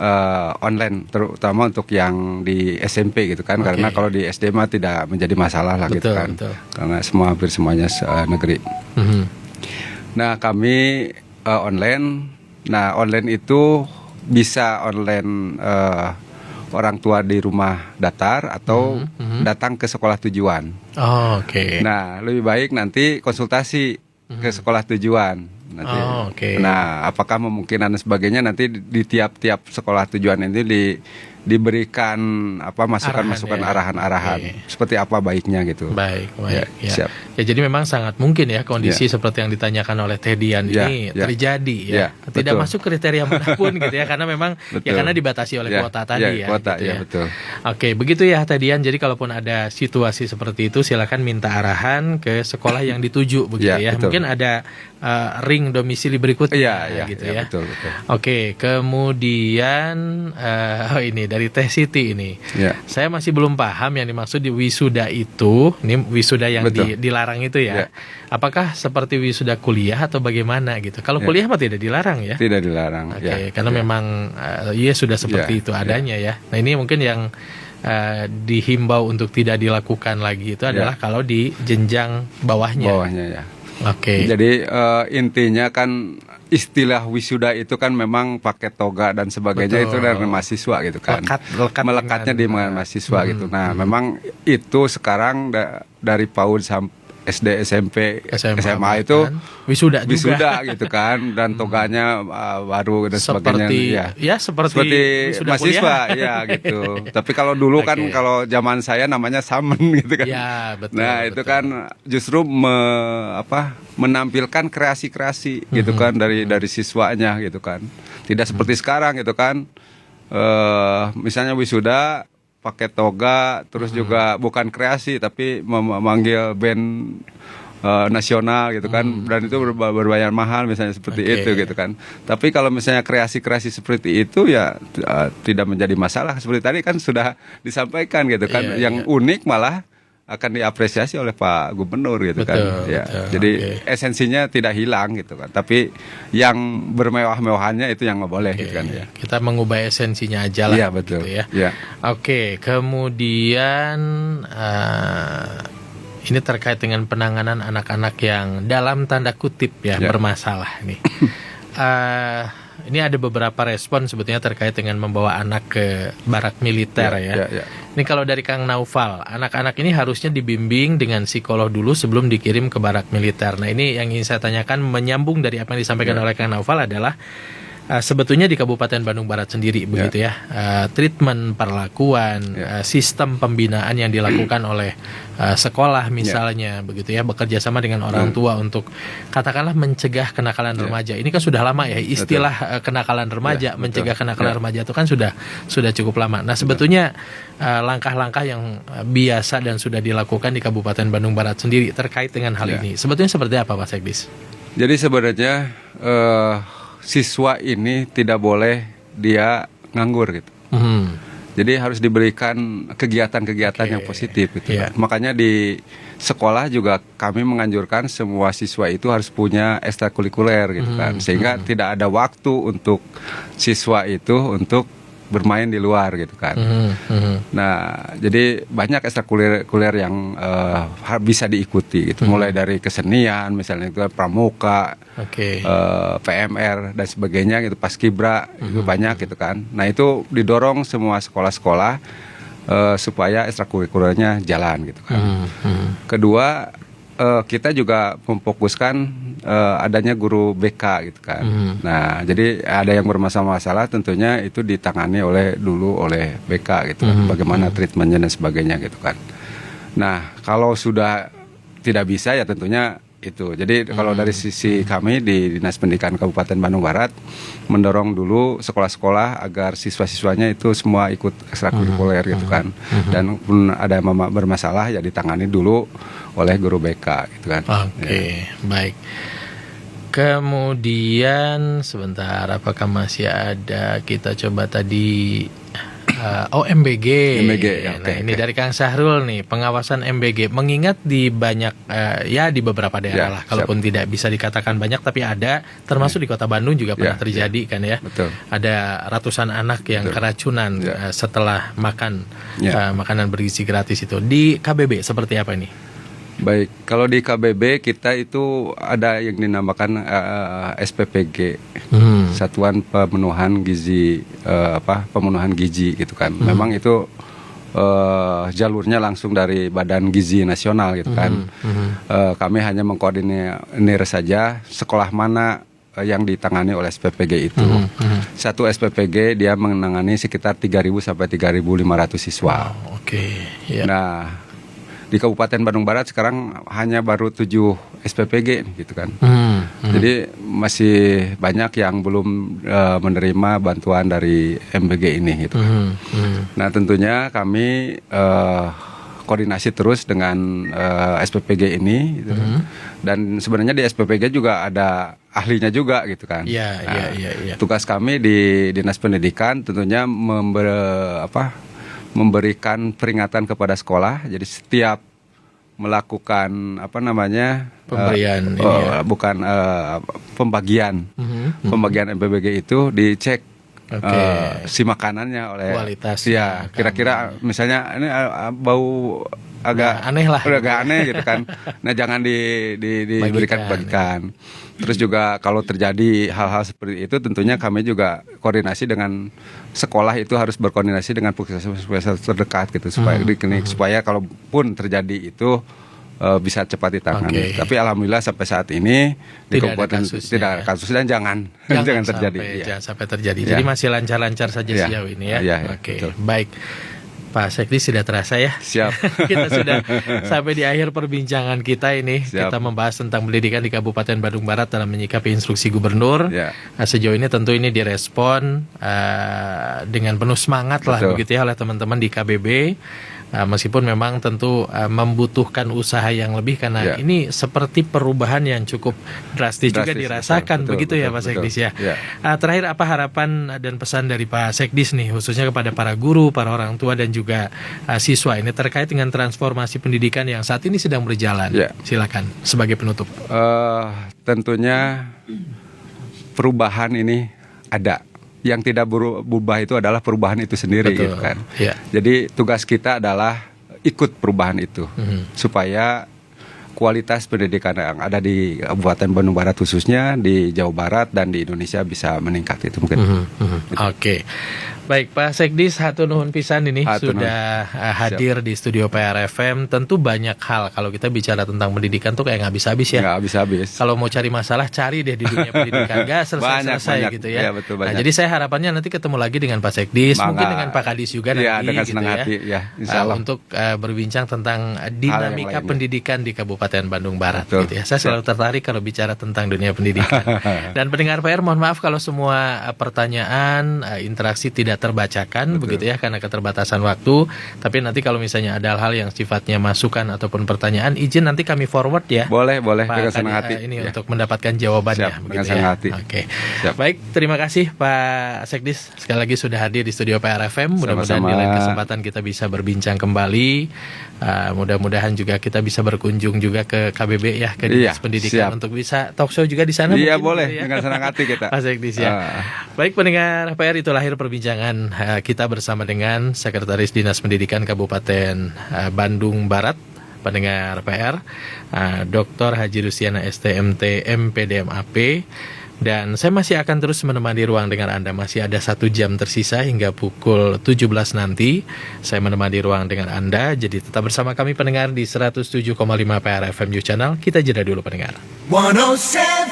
Speaker 2: online, terutama untuk yang di SMP gitu kan. Karena kalau di SD mah tidak menjadi masalah lah gitu kan. Karena hampir semuanya negeri. Nah kami online. Nah online itu bisa online orang tua di rumah datar atau datang ke sekolah tujuan. Nah, lebih baik nanti konsultasi ke sekolah tujuan. Nanti, nah, apakah memungkinkan dan sebagainya nanti di tiap-tiap sekolah tujuan ini diberikan masukan-masukan, arahan-arahan seperti apa baiknya gitu.
Speaker 3: Baik. Ya, jadi memang sangat mungkin ya kondisi seperti yang ditanyakan oleh Teh Dian ini terjadi ya. Tidak masuk kriteria manapun gitu ya, karena memang karena dibatasi oleh kuota tadi ya.
Speaker 2: Kuota,
Speaker 3: gitu ya.
Speaker 2: Betul.
Speaker 3: Oke, begitu ya Teh Dian. Jadi kalaupun ada situasi seperti itu, silakan minta arahan ke sekolah yang dituju begitu ya. Mungkin ada ring domisili berikutnya gitu ya.
Speaker 2: Betul.
Speaker 3: Oke, kemudian ini dari Teh Siti ini. Saya masih belum paham yang dimaksud di wisuda itu. Ini wisuda yang dilarang itu ya. Apakah seperti wisuda kuliah atau bagaimana gitu? Kalau kuliah mah tidak dilarang ya?
Speaker 2: Tidak dilarang.
Speaker 3: Karena memang sudah seperti itu adanya ya. Nah, ini mungkin yang dihimbau untuk tidak dilakukan lagi itu adalah kalau di jenjang bawahnya. Jadi intinya kan istilah wisuda itu kan memang pakai toga dan sebagainya. Itu dari mahasiswa gitu kan. Melekatnya di mahasiswa gitu. Nah, memang itu sekarang dari PAUD sampai SD, SMP, SMA itu kan? Wisuda
Speaker 2: gitu kan, dan toganya baru dan sebagainya.
Speaker 3: Seperti
Speaker 2: mahasiswa gitu. Tapi kalau dulu kan kalau zaman saya namanya samen gitu kan. Itu kan justru menampilkan kreasi-kreasi gitu kan dari siswanya gitu kan. Tidak seperti sekarang gitu kan. Misalnya wisuda pakai toga, terus juga bukan kreasi tapi memanggil band nasional gitu kan, dan itu berbayar mahal misalnya seperti itu gitu kan. Tapi kalau misalnya kreasi-kreasi seperti itu ya tidak menjadi masalah, seperti tadi kan sudah disampaikan gitu kan. Yang unik malah akan diapresiasi oleh Pak Gubernur gitu kan. Jadi esensinya tidak hilang gitu kan. Tapi yang bermewah-mewahannya itu yang nggak boleh gitu kan ya.
Speaker 3: Kita mengubah esensinya aja lah.
Speaker 2: Betul.
Speaker 3: Gitu ya. Kemudian ini terkait dengan penanganan anak-anak yang dalam tanda kutip bermasalah nih. Ini ada beberapa respon sebetulnya terkait dengan membawa anak ke barak militer ya. Ini kalau dari Kang Naufal, anak-anak ini harusnya dibimbing dengan psikolog dulu sebelum dikirim ke barak militer. Nah, ini yang ingin saya tanyakan menyambung dari apa yang disampaikan oleh Kang Naufal adalah sebetulnya di Kabupaten Bandung Barat sendiri begitu ya. Treatment, perlakuan, sistem pembinaan yang dilakukan oleh sekolah misalnya begitu ya, bekerja sama dengan orang tua untuk katakanlah mencegah kenakalan remaja. Ini kan sudah lama ya istilah kenakalan remaja, mencegah kenakalan remaja itu kan sudah cukup lama. Nah, sebetulnya langkah-langkah yang biasa dan sudah dilakukan di Kabupaten Bandung Barat sendiri terkait dengan hal ini sebetulnya seperti apa, Pak Sekdis?
Speaker 2: Jadi sebenarnya siswa ini tidak boleh dia nganggur gitu. Jadi harus diberikan kegiatan-kegiatan yang positif gitu. Makanya di sekolah juga kami menganjurkan semua siswa itu harus punya ekstrakurikuler gitu kan. Sehingga tidak ada waktu untuk siswa itu untuk bermain di luar gitu kan. Nah, jadi banyak ekstrakurikuler yang bisa diikuti gitu. Mulai dari kesenian misalnya itu pramuka, PMR dan sebagainya gitu, paskibra itu banyak gitu kan. Nah, itu didorong semua sekolah-sekolah supaya ekstrakurikulernya jalan gitu kan. Kedua, kita juga memfokuskan adanya guru BK gitu kan. Nah, jadi ada yang bermasalah tentunya itu ditangani oleh BK gitu kan. Bagaimana treatmentnya dan sebagainya gitu kan. Nah, kalau sudah tidak bisa ya tentunya itu. Jadi kalau dari sisi kami di Dinas Pendidikan Kabupaten Bandung Barat mendorong dulu sekolah-sekolah agar siswa-siswanya itu semua ikut ekstrakurikuler gitu kan. Dan pun ada yang bermasalah ya ditangani dulu oleh guru BK gitu kan.
Speaker 3: Baik. Kemudian sebentar, apakah masih ada? Kita coba tadi MBG.
Speaker 2: MBG, ya,
Speaker 3: Nah,
Speaker 2: oke,
Speaker 3: ini
Speaker 2: oke.
Speaker 3: dari Kang Sahrul nih, pengawasan MBG. Mengingat di banyak, ya di beberapa daerah
Speaker 2: Ya,
Speaker 3: lah, kalaupun tidak bisa dikatakan banyak, tapi ada, termasuk di Kota Bandung juga pernah
Speaker 2: Ya,
Speaker 3: terjadi kan ya.
Speaker 2: Betul.
Speaker 3: Ada ratusan anak yang
Speaker 2: Betul.
Speaker 3: keracunan
Speaker 2: Ya.
Speaker 3: setelah makan
Speaker 2: Ya.
Speaker 3: makanan bergizi gratis itu. Di KBB seperti apa ini?
Speaker 2: Baik, kalau di KBB kita itu ada yang dinamakan SPPG, Satuan Pemenuhan Gizi, pemenuhan gizi gitu kan. Memang itu jalurnya langsung dari Badan Gizi Nasional gitu kan. Kami hanya mengkoordinir saja sekolah mana yang ditangani oleh SPPG itu. Satu SPPG dia menangani sekitar 3.000 sampai 3.500 siswa.
Speaker 3: Oke, ya.
Speaker 2: Nah, di Kabupaten Bandung Barat sekarang hanya baru 7 SPPG gitu kan. Jadi masih banyak yang belum menerima bantuan dari MBG ini gitu. Nah, tentunya kami koordinasi terus dengan SPPG ini gitu. Dan sebenarnya di SPPG juga ada ahlinya juga gitu kan.
Speaker 3: Iya,
Speaker 2: Nah,
Speaker 3: iya.
Speaker 2: tugas kami di Dinas Pendidikan tentunya memberikan peringatan kepada sekolah. Jadi setiap melakukan
Speaker 3: Pemberian ini ya.
Speaker 2: pembagian MPBG itu dicek
Speaker 3: Oke.
Speaker 2: si makanannya oleh
Speaker 3: Kualitasnya,
Speaker 2: ya kira-kira misalnya ini bau agak
Speaker 3: Nah, aneh lah.
Speaker 2: udah agak aneh gitu kan. Nah, jangan diberikan bagikan. Terus juga kalau terjadi hal-hal seperti itu tentunya kami juga koordinasi dengan sekolah, itu harus berkoordinasi dengan puskesmas terdekat gitu supaya di klinik, supaya kalaupun terjadi itu bisa cepat ditangani.
Speaker 3: Oke.
Speaker 2: Tapi alhamdulillah sampai saat ini di
Speaker 3: Tidak ada
Speaker 2: kabupaten
Speaker 3: kasusnya,
Speaker 2: tidak ada
Speaker 3: ya.
Speaker 2: kasus dan jangan terjadi.
Speaker 3: Sampai,
Speaker 2: Iya.
Speaker 3: Jangan sampai terjadi.
Speaker 2: Ya.
Speaker 3: Jadi masih lancar-lancar saja
Speaker 2: Ya.
Speaker 3: sejauh ini ya.
Speaker 2: Ya,
Speaker 3: Oke,
Speaker 2: betul.
Speaker 3: baik. Pak Sekdi sudah terasa ya.
Speaker 2: Siap.
Speaker 3: Kita sudah sampai di akhir perbincangan kita ini.
Speaker 2: Siap.
Speaker 3: Kita membahas tentang pendidikan di Kabupaten Bandung Barat dalam menyikapi instruksi gubernur.
Speaker 2: Ya.
Speaker 3: Nah, sejauh ini tentu ini direspon dengan penuh semangat lah
Speaker 2: Betul.
Speaker 3: begitu ya oleh teman-teman di KBB. Meskipun memang tentu membutuhkan usaha yang lebih karena
Speaker 2: Ya.
Speaker 3: ini seperti perubahan yang cukup drastis juga
Speaker 2: Drastis,
Speaker 3: dirasakan
Speaker 2: betul,
Speaker 3: begitu ya
Speaker 2: betul,
Speaker 3: Pak
Speaker 2: betul.
Speaker 3: Sekdis ya.
Speaker 2: Ya.
Speaker 3: Terakhir apa harapan dan pesan dari Pak Sekdis nih khususnya kepada para guru, para orang tua dan juga siswa ini terkait dengan transformasi pendidikan yang saat ini sedang berjalan.
Speaker 2: Ya.
Speaker 3: Silakan sebagai penutup.
Speaker 2: Tentunya perubahan ini ada. Yang tidak berubah itu adalah perubahan itu sendiri
Speaker 3: Betul.
Speaker 2: gitu kan.
Speaker 3: Ya.
Speaker 2: Jadi tugas kita adalah ikut perubahan itu supaya kualitas pendidikan yang ada di Kabupaten Bandung Barat khususnya di Jawa Barat dan di Indonesia bisa meningkat itu mungkin.
Speaker 3: Oke. Baik Pak Sekdis, hatur nuhun pisan ini
Speaker 2: Hatur nuhun.
Speaker 3: sudah hadir di studio PRFM. Tentu banyak hal kalau kita bicara tentang pendidikan tuh kayak nggak habis-habis ya.
Speaker 2: Nggak habis-habis.
Speaker 3: Kalau mau cari masalah cari deh di dunia pendidikan, nggak selesai-selesai
Speaker 2: Banyak.
Speaker 3: gitu ya.
Speaker 2: Ya, betul,
Speaker 3: Nah,
Speaker 2: banyak.
Speaker 3: jadi saya harapannya nanti ketemu lagi dengan Pak Sekdis,
Speaker 2: Mangga.
Speaker 3: mungkin dengan Pak Kadis juga nanti
Speaker 2: Ya, dengan
Speaker 3: gitu
Speaker 2: senang
Speaker 3: ya.
Speaker 2: hati ya, insya Allah.
Speaker 3: Untuk berbincang tentang dinamika
Speaker 2: lainnya.
Speaker 3: pendidikan di Kabupaten Bandung Barat
Speaker 2: Betul.
Speaker 3: gitu ya. Saya selalu tertarik kalau bicara tentang dunia pendidikan. Dan pendengar PR mohon maaf kalau semua pertanyaan interaksi tidak terbacakan begitu ya karena keterbatasan waktu. Tapi nanti kalau misalnya ada hal yang sifatnya masukan ataupun pertanyaan, izin nanti kami forward ya.
Speaker 2: Boleh
Speaker 3: Pak
Speaker 2: dengan senang
Speaker 3: Kadi,
Speaker 2: hati.
Speaker 3: ini
Speaker 2: Ya.
Speaker 3: untuk mendapatkan jawabannya
Speaker 2: Siap,
Speaker 3: begitu
Speaker 2: dengan
Speaker 3: ya.
Speaker 2: senang hati.
Speaker 3: Oke.
Speaker 2: Siap.
Speaker 3: Baik, terima kasih Pak Sekdis sekali lagi sudah hadir di studio PRFM. Mudah-mudahan di
Speaker 2: Sama-sama.
Speaker 3: lain kesempatan kita bisa berbincang kembali. Mudah-mudahan juga kita bisa berkunjung juga ke KBB ya, ke Dinas
Speaker 2: Iya,
Speaker 3: Pendidikan
Speaker 2: siap.
Speaker 3: untuk bisa talk show juga di sana.
Speaker 2: Iya,
Speaker 3: mungkin,
Speaker 2: boleh,
Speaker 3: gitu ya.
Speaker 2: dengan senang hati kita.
Speaker 3: Pak Sekdis ya. Baik pendengar PR, itu lahir perbincangan kita bersama dengan Sekretaris Dinas Pendidikan Kabupaten Bandung Barat, pendengar PR, Dr. Haji Rusiana STMT MPDMAP. Dan saya masih akan terus menemani ruang dengar Anda. Masih ada 1 jam tersisa hingga pukul 17 nanti. Saya menemani ruang dengar Anda. Jadi tetap bersama kami pendengar di 107,5 PR FM You Channel. Kita jeda dulu pendengar.
Speaker 4: 107